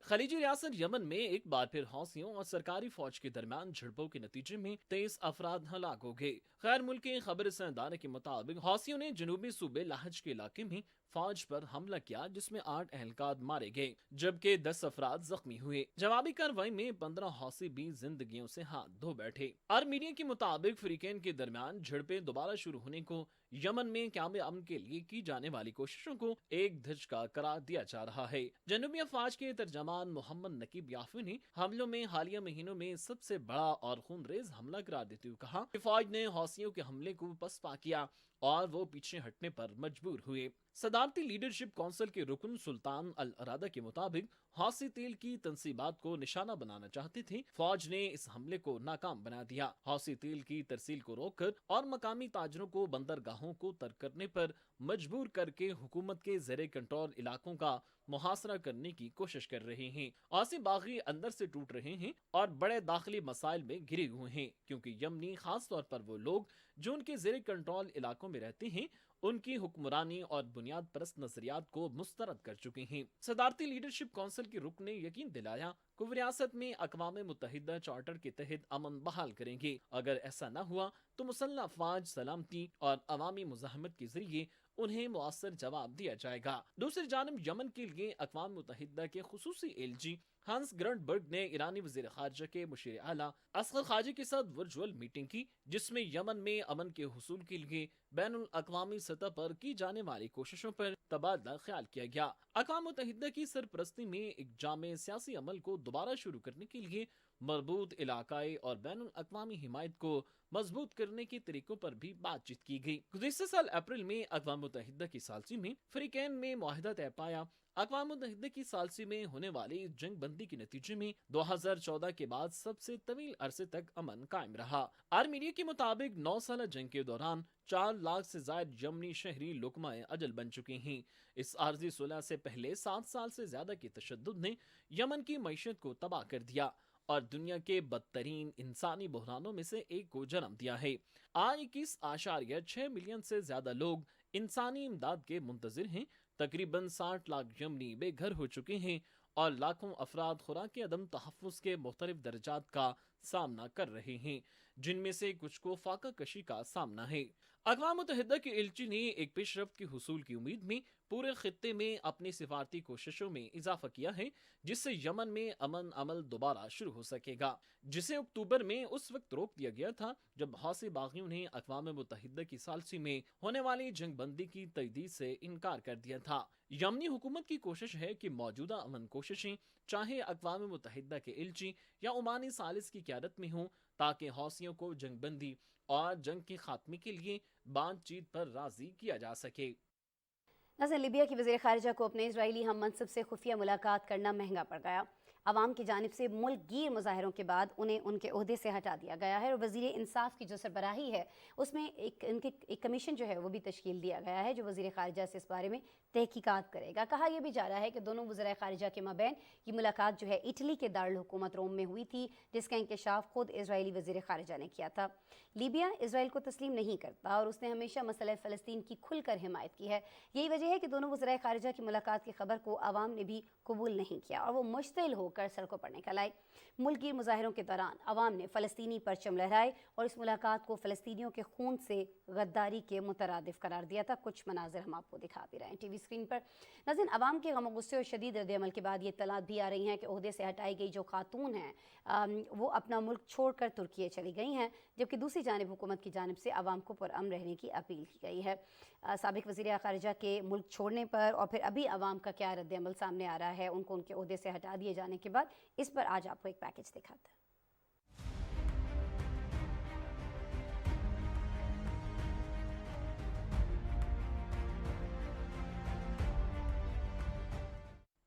खलीजी रियासत यमन में एक बार फिर हौसियों और सरकारी फौज के दरमियान झड़पों के नतीजे में 23 अफराद हलाक हो गए। गैर मुल्की खबर संदान के मुताबिक हौसियों ने जनूबी सूबे लाहज के इलाके में फौज पर हमला किया, जिसमें 8 एहलकार मारे गए जबकि 10 अफराद जख्मी हुए। जवाबी कार्रवाई में 15 हौसी भी जिंदगियों से हाथ धो बैठे। आर्मीनिया के मुताबिक फ्रीकैन के दरमियान झड़पें दोबारा शुरू होने को यमन में क़याम अमन के लिए की जाने वाली कोशिशों को एक धचका करार दिया जा रहा है। जनूबी अफवाज के तर्जमान मोहम्मद नकीब याफी ने हमलों में हालिया महीनों में सबसे बड़ा और खूनरेज हमला करार देते हुए कहा कि फौज ने हौसियों के हमले को पसपा किया और वो पीछे हटने पर मजबूर हुए। सदारती लीडरशिप काउंसिल के रुकन सुल्तान अल अरादा के मुताबिक हौसी तेल की तंसीबात को निशाना बनाना चाहते थे। फौज ने इस हमले को नाकाम बना दिया। हौसी तेल की तरसील को रोककर और मकामी ताजरों को बंदरगाहों को तर्क करने पर मजबूर करके हुकूमत के ज़ेरे कंट्रोल इलाकों का मुहासरा करने की कोशिश कर रहे हैं। हौसी बागी अंदर से टूट रहे हैं और बड़े दाखिली मसाइल में घिरे हुए हैं, क्योंकि यमनी खास तौर पर वो लोग जो उनके ज़ेरे कंट्रोल इलाकों में रहते हैं उनकी हुक्मरानी और बुनियाद परस्त नजरियात को मुस्तरद कर चुके हैं। सदारती लीडरशिप काउंसिल के रुकन ने यकीन दिलाया कि वो रियासत में अक़वाम मुत्तहिदा चार्टर के तहत अमन बहाल करेंगे। अगर ऐसा न हुआ तो मुसल्लह अफवाज सलामती और अवामी मुज़ाहमत के जरिए उन्हें मुअस्सर जवाब दिया जाएगा। दूसरी जानब यमन के लिए अक़वाम मुत्तहिदा के खुसूसी एलची हंस ग्रंटबर्ग ने ईरानी वज़ीर ख़ारिजा के मुशीर आला अस्कर खाजी के साथ वर्चुअल मीटिंग की, जिसमें यमन में अमन के हुसूल के लिए बैनुल अक़वामी सतह पर की जाने वाली कोशिशों पर तबादला ख्याल किया गया। अक़वाम मुत्तहिदा की सरपरस्ती में एक जामे सियासी अमल को दोबारा शुरू करने के लिए मरबूत इलाकाई और बैनुल अक़वामी हिमायत को मजबूत करने के तरीकों पर भी बातचीत की गई। गुज़िश्ता साल अप्रैल में अक़वाम मुत्तहिदा की सालसी में फ्रीकैन में मुआहदा तय पाया। अक़वाम मुत्तहिदा की सालसी में होने वाली जंग बंदी के नतीजे में 2014 के बाद सबसे तवील अरसे तक अमन कायम रहा। आर्मीनिया के मुताबिक 9 साल जंग के दौरान 4 लाख से ज्यादा यमनी शहरी लुकमाए अजल बन चुके हैं। इस आर्जी सुलह से पहले 7 साल से ज्यादा के तशद्दुद ने यमन की मईशत को तबाह कर दिया और दुनिया के बदतरीन इंसानी बहरानों में से एक को जन्म दिया है। आज 21.6 मिलियन से ज्यादा लोग इंसानी इमदाद के मुंतजिर हैं। तकरीबन 60 लाख यमनी बेघर हो चुके हैं और लाखों अफराद खुराक अदम तहफ़्फ़ुज़ के मुख्तलिफ दर्जात का सामना कर रहे हैं, जिनमें से कुछ को फाका कशी का सामना है। अक़वाम मुत्तहिदा के एलची ने एक पेशरफ्त के हुसूल की उम्मीद में पूरे खित्ते में अपनी सिफारती कोशिशों में इजाफा किया है, जिससे यमन में अमन अमल दोबारा शुरू हो सकेगा, जिसे अक्टूबर में उस वक्त रोक दिया गया था जब हौसी बागियों ने अक़वाम मुत्तहिदा की सालसी में होने वाली जंग बंदी की तजदीद से इनकार कर दिया था। यमनी हुकूमत की कोशिश है कि मौजूदा अमन कोशिशें चाहे अक़वाम मुत्तहिदा के एलची या ओमानी सालिस की क़यादत में हों, ताकि हौसियों को जंग बंदी और जंग के खात्मे के लिए बातचीत पर राजी किया जा सके। नाज़रीन, लीबिया की वज़ीर ख़ारिजा को अपने इजरायली हम मनसब से खुफिया मुलाकात करना महंगा पड़ गया। आवाम की जानिब से मुल्क गिर मुजाहरों के बाद उन्हें उनके ओहदे से हटा दिया गया है और वज़ीर इंसाफ की जो सरबराही है उसमें एक कमीशन जो है वो भी तश्कील दिया गया है जो वज़ीर ख़ारिजा से इस बारे में तहकीकात करेगा। कहा यह भी जा रहा है कि दोनों वज़ीर ख़ारिजा के माबैन ये मुलाकात जो है इटली के दारुल हुकूमत रोम में हुई थी, जिसका इंकशाफ खुद इजरायली वज़ीर ख़ारिजा ने किया था। लीबिया इसराइल को तस्लीम नहीं करता और उसने हमेशा मसला फ़लस्तीन की खुलकर हिमायत की है। यही वजह है कि दोनों वज़ीर ख़ारिजा की मुलाकात की खबर को आवाम ने भी कबूल नहीं किया और वो मुश्तिल होकर کر سڑکوں پر نکل آئی۔ ملک گیر مظاہروں کے دوران عوام نے فلسطینی پرچم لہرائے اور اس ملاقات کو فلسطینیوں کے خون سے غداری کے مترادف قرار دیا تھا۔ کچھ مناظر ہم آپ کو دکھا بھی رہے ہیں ٹی وی اسکرین پر۔ ناظرین، عوام کے غم و غصے اور شدید رد عمل کے بعد یہ اطلاعات بھی آ رہی ہیں کہ عہدے سے ہٹائی گئی جو خاتون ہیں وہ اپنا ملک چھوڑ کر ترکیے چلی گئی ہیں، جبکہ دوسری جانب حکومت کی جانب سے عوام کو پرامن رہنے کی اپیل کی گئی ہے۔ سابق وزیر خارجہ کے ملک چھوڑنے پر اور پھر ابھی عوام کا کیا رد عمل سامنے آ رہا ہے ان کو ان کے عہدے سے ہٹا دیے جانے کے بعد، اس پر آج آپ کو ایک پیکج دکھاتا ہے۔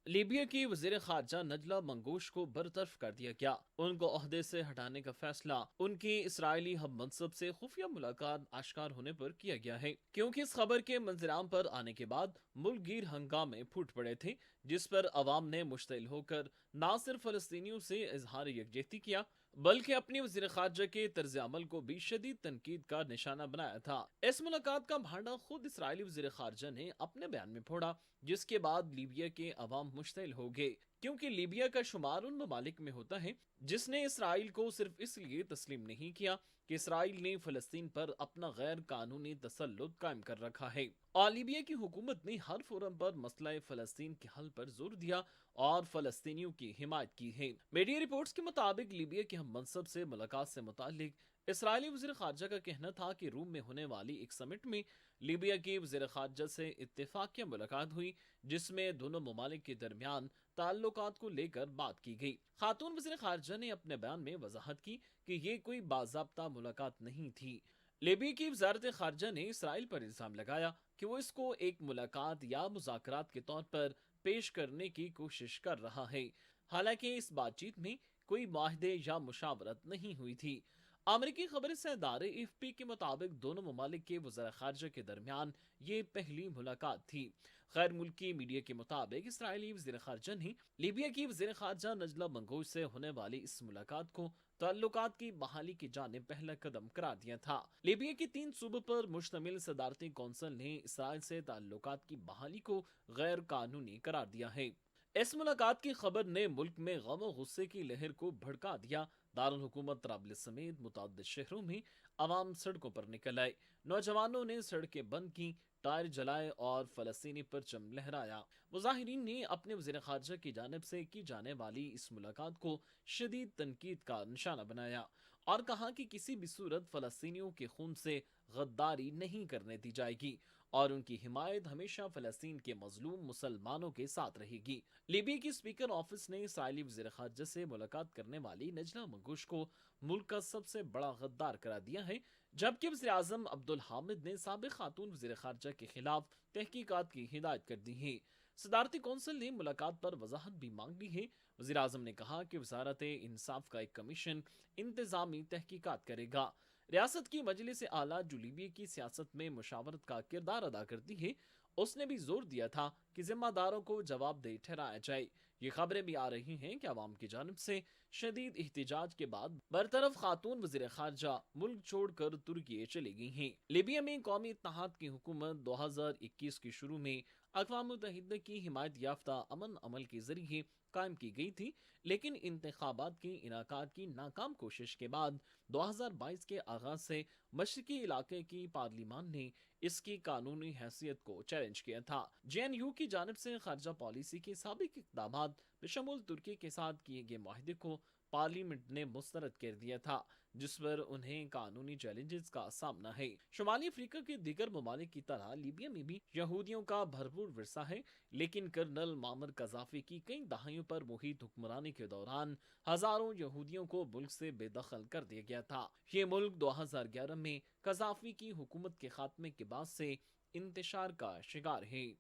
لیبیا کی وزیر خارجہ نجلا منگوش کو برطرف کر دیا گیا۔ ان کو عہدے سے ہٹانے کا فیصلہ ان کی اسرائیلی ہم منصب سے خفیہ ملاقات آشکار ہونے پر کیا گیا ہے، کیونکہ اس خبر کے منظرعام پر آنے کے بعد ملک گیر ہنگامے پھوٹ پڑے تھے، جس پر عوام نے مشتعل ہو کر نہ صرف فلسطینیوں سے اظہار یکجہتی کیا بلکہ اپنی وزیر خارجہ کے طرز عمل کو بھی شدید تنقید کا نشانہ بنایا تھا۔ اس ملاقات کا بھانڈا خود اسرائیلی وزیر خارجہ نے اپنے بیان میں پھوڑا، جس کے بعد لیبیا کے عوام مشتعل ہو گئے، کیونکہ لیبیا کا شمار ان ممالک میں ہوتا ہے جس نے اسرائیل کو صرف اس لیے تسلیم نہیں کیا کہ اسرائیل نے فلسطین پر اپنا غیر قانونی تسلط قائم کر رکھا ہے، اور لیبیا کی حکومت نے ہر فورم پر مسئلہ فلسطین کے حل پر زور دیا اور فلسطینیوں کی حمایت کی ہے۔ میڈیا رپورٹس کے مطابق لیبیا کے ہم منصب سے ملاقات سے متعلق اسرائیلی وزیر خارجہ کا کہنا تھا کہ روم میں ہونے والی ایک سمٹ میں لیبیا کی وزیر خارجہ سے اتفاقیہ ملاقات ہوئی، جس میں دونوں ممالک کے درمیان تعلقات کو لے کر بات کی گئی۔ خاتون وزیر خارجہ نے اپنے بیان میں وضاحت کی کہ یہ کوئی باضابطہ ملاقات نہیں تھی۔ لیبیا کی وزارت خارجہ نے اسرائیل پر الزام لگایا کہ وہ اس کو ایک ملاقات یا مذاکرات کے طور پر پیش کرنے کی کوشش کر رہا ہے، حالانکہ اس بات چیت میں کوئی معاہدے یا مشاورت نہیں ہوئی تھی۔ امریکی خبر ادارے AFP کے مطابق دونوں ممالک کے وزراء خارجہ کے درمیان یہ پہلی ملاقات تھی۔ غیر ملکی میڈیا کے مطابق اسرائیلی وزیر خارجہ نے لیبیا کی وزیر خارجہ نجلا منگوش سے ہونے والی اس ملاقات کو تعلقات کی بحالی کی جانب پہلا قدم قرار دیا تھا۔ لیبیا کی 3 صوبوں پر مشتمل صدارتی کونسل نے اسرائیل سے تعلقات کی بحالی کو غیر قانونی قرار دیا ہے۔ اس ملاقات کی خبر نے ملک میں غم و غصے کی لہر کو بھڑکا دیا۔ دارالحکومت طرابلس سمیت متعدد شہروں میں عوام سڑکوں پر نکل آئے، نوجوانوں نے سڑکیں بند کی، ٹائر جلائے اور فلسطینی پرچم لہرایا۔ مظاہرین نے اپنے وزیر خارجہ کی جانب سے کی جانے والی اس ملاقات کو شدید تنقید کا نشانہ بنایا اور کہا کہ کسی بھی صورت فلسطینیوں کے خون سے غداری نہیں کرنے دی جائے گی اور ان کی حمایت ہمیشہ فلسطین کے مظلوم مسلمانوں کے ساتھ رہے گی۔ لیبیا کی اسپیکر آفس نے اسرائیلی وزیر خارجہ سے ملاقات کرنے والی نجلا منگوش کو ملک کا سب سے بڑا غدار قرار دیا ہے، جبکہ وزیر اعظم عبدالحامد نے سابق خاتون وزیر خارجہ کے خلاف تحقیقات کی ہدایت کر دی ہے۔ صدارتی کونسل نے ملاقات پر وضاحت بھی مانگ لی ہے۔ وزیر اعظم نے کہا کہ وزارت انصاف کا ایک کمیشن انتظامی تحقیقات کرے گا۔ ریاست کی مجلس اعلیٰ جو لیبیا کی سیاست میں مشاورت کا کردار ادا کرتی ہے، اس نے بھی زور دیا تھا کہ ذمہ داروں کو جواب دہ ٹھہرایا جائے۔ یہ خبریں بھی آ رہی ہیں کہ عوام کی جانب سے شدید احتجاج کے بعد برطرف خاتون وزیر خارجہ ملک چھوڑ کر ترکی چلی گئی ہیں۔ لیبیا میں قومی اتحاد کی حکومت 2021 کے شروع میں اقوام متحدہ کی حمایت یافتہ امن عمل کے ذریعے قائم کی گئی تھی، لیکن انتخابات کے انعقاد کی ناکام کوشش کے بعد 2022 کے آغاز سے مشرقی علاقے کی پارلیمان نے اس کی قانونی حیثیت کو چیلنج کیا تھا۔ JNU کی جانب سے خارجہ پالیسی کے سابق اقدامات بشمول ترکی کے ساتھ کیے گئے معاہدے کو پارلیمنٹ نے مسترد کر دیا تھا، جس پر انہیں قانونی چیلنجز کا سامنا ہے۔ شمالی افریقہ کے دیگر ممالک کی طرح لیبیا میں بھی یہودیوں کا بھرپور ورثہ ہے، لیکن کرنل معمر قذافی کی کئی دہائیوں پر محیط حکمرانی کے دوران ہزاروں یہودیوں کو ملک سے بے دخل کر دیا گیا تھا۔ یہ ملک 2011 میں قذافی کی حکومت کے خاتمے کے بعد سے انتشار کا شکار ہے۔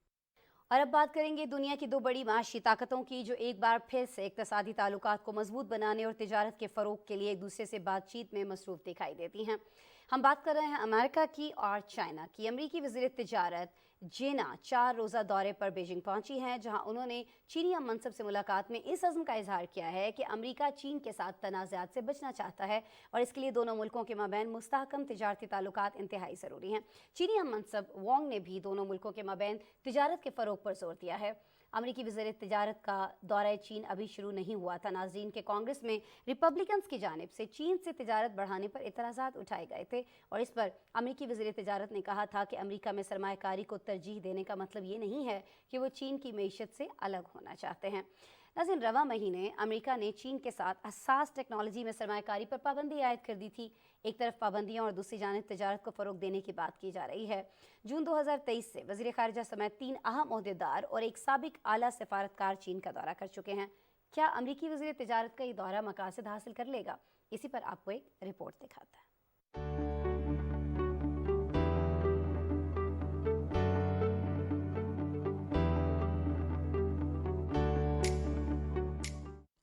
اور اب بات کریں گے دنیا کی 2 بڑی معاشی طاقتوں کی جو ایک بار پھر سے اقتصادی تعلقات کو مضبوط بنانے اور تجارت کے فروغ کے لیے ایک دوسرے سے بات چیت میں مصروف دکھائی دیتی ہیں۔ ہم بات کر رہے ہیں امریکہ کی اور چائنا کی۔ امریکی وزیر تجارت جینا 4 روزہ دورے پر بیجنگ پہنچی ہیں، جہاں انہوں نے چینی ہم منصب سے ملاقات میں اس عزم کا اظہار کیا ہے کہ امریکہ چین کے ساتھ تنازعات سے بچنا چاہتا ہے اور اس کے لیے دونوں ملکوں کے مابین مستحکم تجارتی تعلقات انتہائی ضروری ہیں۔ چینی ہم منصب وانگ نے بھی دونوں ملکوں کے مابین تجارت کے فروغ پر زور دیا ہے۔ अमरीकी वज़ीर तिजारत का दौरा चीन अभी शुरू नहीं हुआ था। नाज़रीन के कांग्रेस में रिपब्लिकन्स की जानिब से चीन से तिजारत बढ़ाने पर एतराज़ात उठाए गए थे और इस पर अमरीकी वज़ीर तिजारत ने कहा था कि अमरीका में सरमायाकारी को तरजीह देने का मतलब ये नहीं है कि वो चीन की मईशत से अलग होना चाहते हैं। नाज़रीन, रवा महीने अमेरिका ने चीन के साथ हसास टेक्नोलॉजी में सरमायाकारी पर पाबंदी आयद कर दी थी। एक तरफ पाबंदियां और दूसरी जानिब तिजारत को फ़रोग देने की बात की जा रही है। जून 2023 से वज़ीर ख़ारिजा समेत 3 अहम ओहदेदार और एक साबिक आला सफारतकार चीन का दौरा कर चुके हैं। क्या अमरीकी वज़ीर तिजारत का ये दौरा मकासद हासिल कर लेगा? इसी पर आपको एक रिपोर्ट दिखाता है।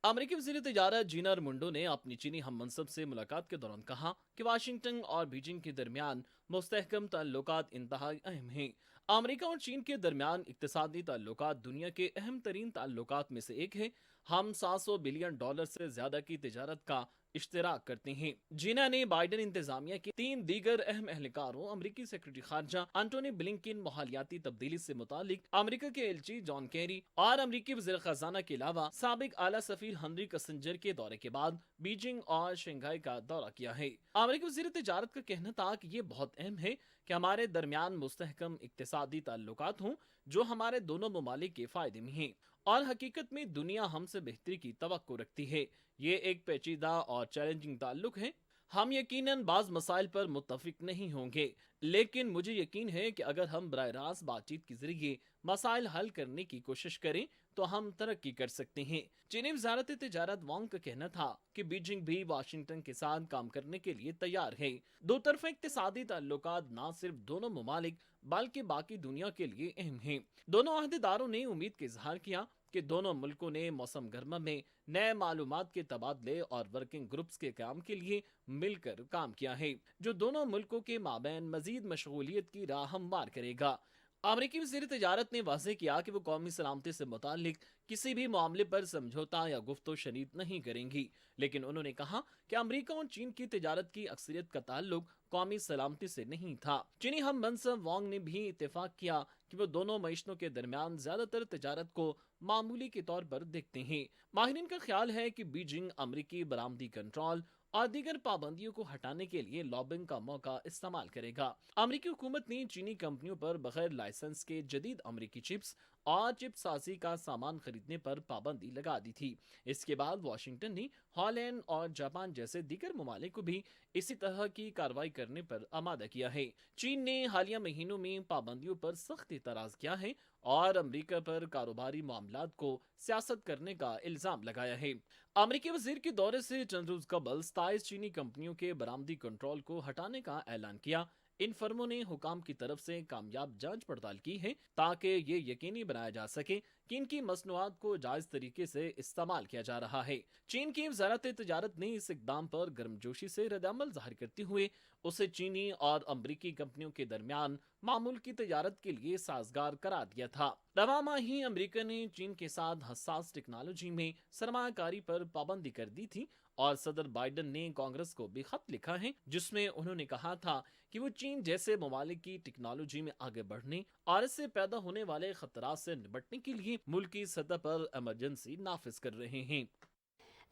अमेरिकी वज़ीर तिजारत जीना रमुंडो ने अपनी चीनी हम मनसब से मुलाकात के दौरान कहा कि वाशिंगटन और बीजिंग के दरमियान मुस्तहकम ताल्लुकात इंतहाई अहम हैं। अमेरिका और चीन के दरमियान इक्तिसादी ताल्लुकात दुनिया के अहम तरीन ताल्लुकात में से एक है। हम $700 बिलियन से ज्यादा की तिजारत का इश्तराक करते हैं। जीना ने बाइडन इंतजामिया के 3 दीगर अहम एहलकारों अमरीकी सेक्रेटरी खारजा एंटोनी ब्लिंकन, माहौलियाती तब्दीली से मुतालिक अमरीका के एलची जॉन कैरी और अमरीकी वज़ीर खजाना के अलावा साबिक आला सफीर हेनरी किसिंजर के दौरे के बाद बीजिंग और शंघाई का दौरा किया है। अमरीकी वज़ीर तिजारत का कहना था कि ये बहुत अहम है कि हमारे दरमियान मुस्तहकम इक्तिसादी ताल्लुकात हों जो हमारे दोनों ममालिक के फायदे में हैं और हकीकत में दुनिया हमसे बेहतरी की तवक्को रखती है। ये एक पेचीदा और चैलेंजिंग ताल्लुक है। हम यकीनन बाज़ मसाइल पर मुत्तफिक नहीं होंगे, लेकिन मुझे यकीन है कि अगर हम बराह रास्त बातचीत के जरिए मसाइल हल करने की कोशिश करें तो हम तरक्की कर सकते हैं। चीनी वज़ारत तिजारत वांग का कहना था कि बीजिंग भी वाशिंगटन के साथ काम करने के लिए तैयार है। दो तरफा इक्तिसादी ताल्लुकात न सिर्फ दोनों ममालिक बल्कि बाकी दुनिया के लिए अहम हैं। दोनों अहदेदारों ने उम्मीद का इजहार किया कि दोनों मुल्कों ने मौसम गर्मा में नए मालूमात के तबादले और वर्किंग ग्रुप्स के काम के लिए मिलकर काम किया है, जो दोनों मुल्कों के माबैन मजीद मशगूलियत की राह हमवार करेगा। अमरीकी वज़ीर तिजारत ने वाज़ेह किया कि वो कौमी सलामती से मुतालिक किसी भी मामले पर समझौता या गुफ्तो शनीद नहीं करेंगी, लेकिन उन्होंने कहा कि अमरीका और चीन की तिजारत की अक्सरियत का ताल्लुक कौमी सलामती से नहीं था। चीनी हम मनसब वांग ने भी इत्तेफाक किया कि वो दोनों मईशतों के दरमियान ज्यादातर तिजारत को मामूली के तौर पर देखते हैं। माहिरीन का ख्याल है कि बीजिंग अमरीकी बरामदी कंट्रोल और दीगर पाबंदियों को हटाने के लिए लॉबिंग का मौका इस्तेमाल करेगा। अमरीकी हुकूमत ने चीनी कंपनियों पर बगैर लाइसेंस के जदीद अमरीकी चिप्स और चिप साजी का सामान खरीदने पर पाबंदी लगा दी थी। इसके बाद वाशिंगटन ने हॉलैंड और जापान जैसे दीगर ममालिक को भी इसी तरह की कार्रवाई करने पर आमादा किया है। चीन ने हालिया महीनों में पाबंदियों पर सख्त एतराज किया है और अमरीका पर कारोबारी मामलात को सियासत करने का इल्जाम लगाया है। अमरीकी वजीर के दौरे से चंद रोज कबल 27 चीनी कंपनियों के बरामदी कंट्रोल को हटाने का ऐलान किया। इन फर्मों ने हुकाम की तरफ से कामयाब जांच पड़ताल की है ताकि ये यकीनी बनाया जा सके कि इनकी मसनूआत को जायज तरीके से इस्तेमाल किया जा रहा है। चीन की वज़ारत तिजारत ने इस इकदाम पर गर्मजोशी से रद्द-ए-अमल ज़ाहिर करते हुए उसे चीनी और अमरीकी कंपनियों के दरमियान मामूल की तिजारत के लिए साजगार करार दिया था। रवा माह ही अमरीका ने चीन के साथ हसास टेक्नोलॉजी में सरमायाकारी पर पाबंदी कर दी थी और सदर बाइडन ने कांग्रेस को भी खत लिखा है जिसमें उन्होंने कहा था कि वो चीन जैसे ममालिक की टेक्नोलॉजी में आगे बढ़ने और इससे पैदा होने वाले खतरात से निपटने के लिए मुल्की सतह पर इमरजेंसी नाफिज कर रहे हैं।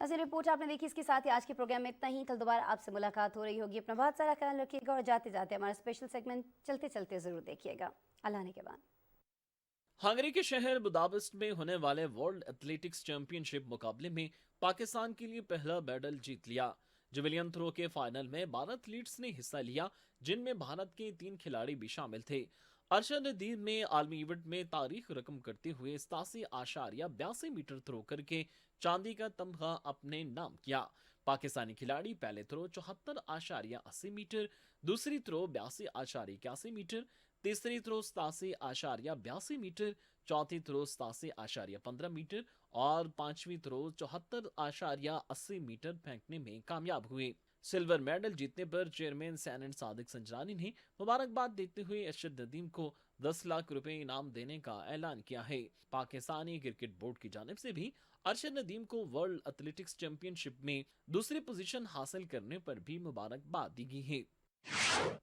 नाज़रीन, रिपोर्ट आपने देखी। इसके साथ ही आज के प्रोग्राम में इतना ही। कल दोबारा आपसे मुलाकात हो रही होगी। अपना बहुत सारा ख्याल रखिएगा और जाते जाते हमारा स्पेशल सेगमेंट चलते चलते जरूर देखिएगा। अल्लाह ने के बाद। हंगरी के शहर बुदापेस्ट में होने वाले वर्ल्ड एथलेटिक्स चैंपियनशिप मुकाबले में पाकिस्तान के लिए पहला मेडल जीत लिया। जेवलिन थ्रो के फाइनल में 12 एथलीट्स ने हिस्सा लिया, जिनमें भारत के 3 खिलाड़ी भी शामिल थे। अरशद नदीम ने आलमी इवेंट में तारीख रकम करते हुए 87.82 मीटर थ्रो करके चांदी का तमगा अपने नाम किया। पाकिस्तानी खिलाड़ी पहले थ्रो 74.80 मीटर, दूसरी थ्रो 82.81 मीटर, तीसरी थ्रो 87.82 मीटर, चौथी थ्रो 87.15 मीटर और पांचवी थ्रो 74.80 मीटर फेंकने में कामयाब हुए। सिल्वर मेडल जीतने पर चेयरमैन सेनेट सादिक संजरानी ने मुबारकबाद देते हुए अरशद नदीम को 10 लाख रुपए इनाम देने का ऐलान किया है। पाकिस्तानी क्रिकेट बोर्ड की जानिब से भी अरशद नदीम को वर्ल्ड एथलेटिक्स चैंपियनशिप में दूसरी पोजीशन हासिल करने पर भी मुबारकबाद दी गई है।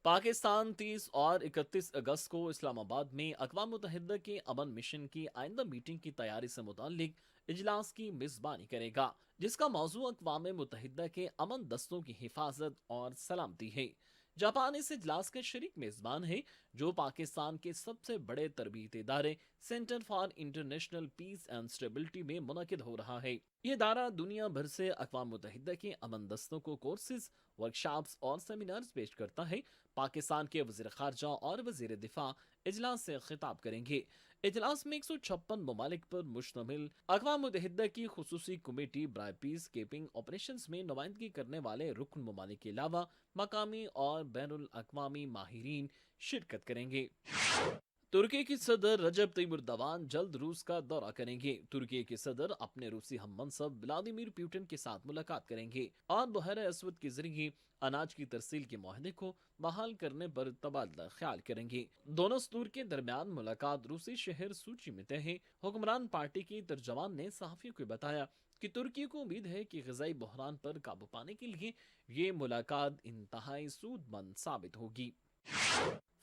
पाकिस्तान 30 और 31 अगस्त को इस्लामाबाद में अक़वाम मुत्तहिदा के अमन मिशन की आइंदा मीटिंग की तैयारी से मुताल्लिक इजलास की मेज़बानी करेगा, जिसका मौजू अक़वाम मुत्तहिदा के अमन दस्तों की हिफाजत और सलामती है। जापान इस इजलास के शरीक मेज़बान है, जो पाकिस्तान के सबसे बड़े तरबीती इदारे Centre for International Peace and Stability में मुनक़िद हो रहा है। ये इदारा दुनिया भर से अक़वाम मुत्तहिदा के अमन दस्तों को कोर्सेज, वर्कशॉप्स और सेमिनार्स पेश करता है। पाकिस्तान के वज़ीर ख़ारजा और वज़ीर दिफा इजलास से खिताब करेंगे। इजलास में 156 ममालिक पर मुश्तमिल अक़वाम मुत्तहिदा की खुसूसी कमेटी बराए पीस कीपिंग ऑपरेशंस में नुमाइंदगी करने वाले रुकन ममालिक के अलावा मकामी और बैनुल अक़वामी माहिरीन शिरकत करेंगे। तुर्की की सदर रजब तैयब एर्दोगान जल्द रूस का दौरा करेंगे। तुर्की के सदर अपने रूसी हममनसब व्लादिमीर पुतिन के साथ मुलाकात करेंगे और बहर असवद के जरिए अनाज की तरसील के माहदे को बहाल करने पर तबादला ख्याल करेंगे। दोनों सदूर के दरमियान मुलाकात रूसी शहर सूची में तय है। हुक्मरान पार्टी की तर्जमान ने सहाफियों को बताया कि तुर्की को उम्मीद है कि ग़िज़ाई बहरान पर काबू पाने के लिए ये मुलाकात इंतहाई सूदमंद साबित होगी।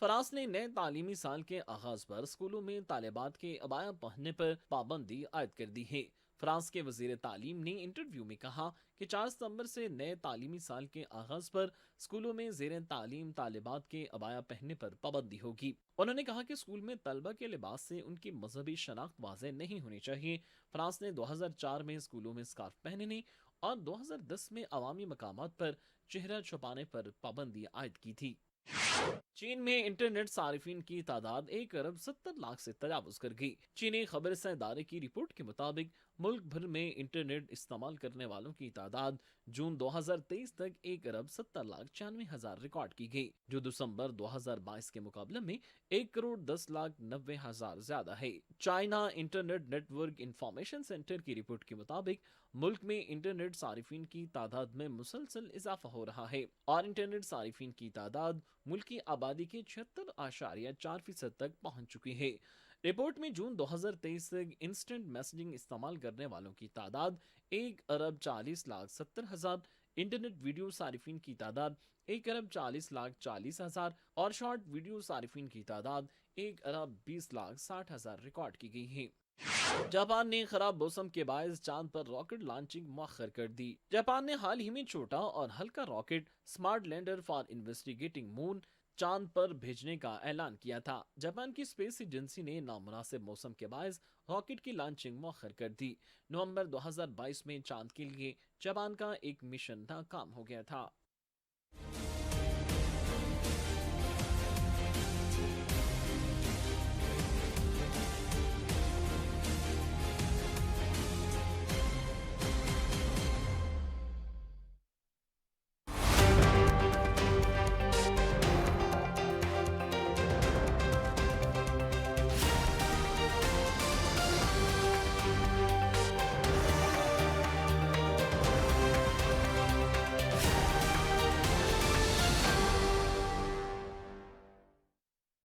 फ्रांस ने नए तालीमी साल के आगाज पर स्कूलों में तालिबात के अबाया पहनने पर पाबंदी आयद कर दी है। फ्रांस के वजीर तालीम ने इंटरव्यू में कहा कि 4 सितंबर से नए तालीमी साल के आगाज पर स्कूलों में ज़ेर तालीम तालिबात के अबाया पहनने पर पाबंदी होगी। उन्होंने कहा कि स्कूल में तलबा के लिबास से उनकी मजहबी शनाख्त वाज़ेह नहीं होनी चाहिए। फ्रांस ने 2004 में स्कूलों में स्कार्फ पहनने और 2010 में अवामी मकामात पर चेहरा छुपाने पर पाबंदी आयद की थी। चीन में इंटरनेट सारिफिन की तादाद 1 अरब 70 लाख से तजावुज कर गई। चीनी खबर इदारे की रिपोर्ट के मुताबिक मुल्क भर में इंटरनेट इस्तेमाल करने वालों की तादाद जून 2023 तक 1 अरब 70 लाख 96 हजार रिकॉर्ड की गई, जो दिसंबर 2022 के मुकाबले में 1 करोड़ 10 लाख 90 हजार ज्यादा है। China internet network information centre की रिपोर्ट के मुताबिक मुल्क में इंटरनेट सारिफिन की तादाद में मुसलसल इजाफा हो रहा है और इंटरनेट सारिफिन की तादाद मुल्क की आबादी के 76.4% तक पहुंच चुकी है। रिपोर्ट में जून 2023 तक इंस्टेंट मैसेजिंग इस्तेमाल करने वालों की तादाद 1 अरब 40 लाख 70 हजार, इंटरनेट वीडियो सारिफिन की तादाद 1 अरब 40 लाख 40 हजार और शॉर्ट वीडियो सारिफिन की तादाद 1 अरब 20 लाख 60 हजार रिकॉर्ड की गई है। जापान ने खराब मौसम के बायस चांद पर रॉकेट लॉन्चिंग मुअख्खर कर दी। जापान ने हाल ही में छोटा और हल्का rocket smart lander for investigating moon चांद पर भेजने का ऐलान किया था। जापान की स्पेस एजेंसी ने नामुनासिब मौसम के बायस रॉकेट की लॉन्चिंग मुअख्खर कर दी। नवंबर 2022 में चांद के लिए जापान का एक मिशन नाकाम हो गया था।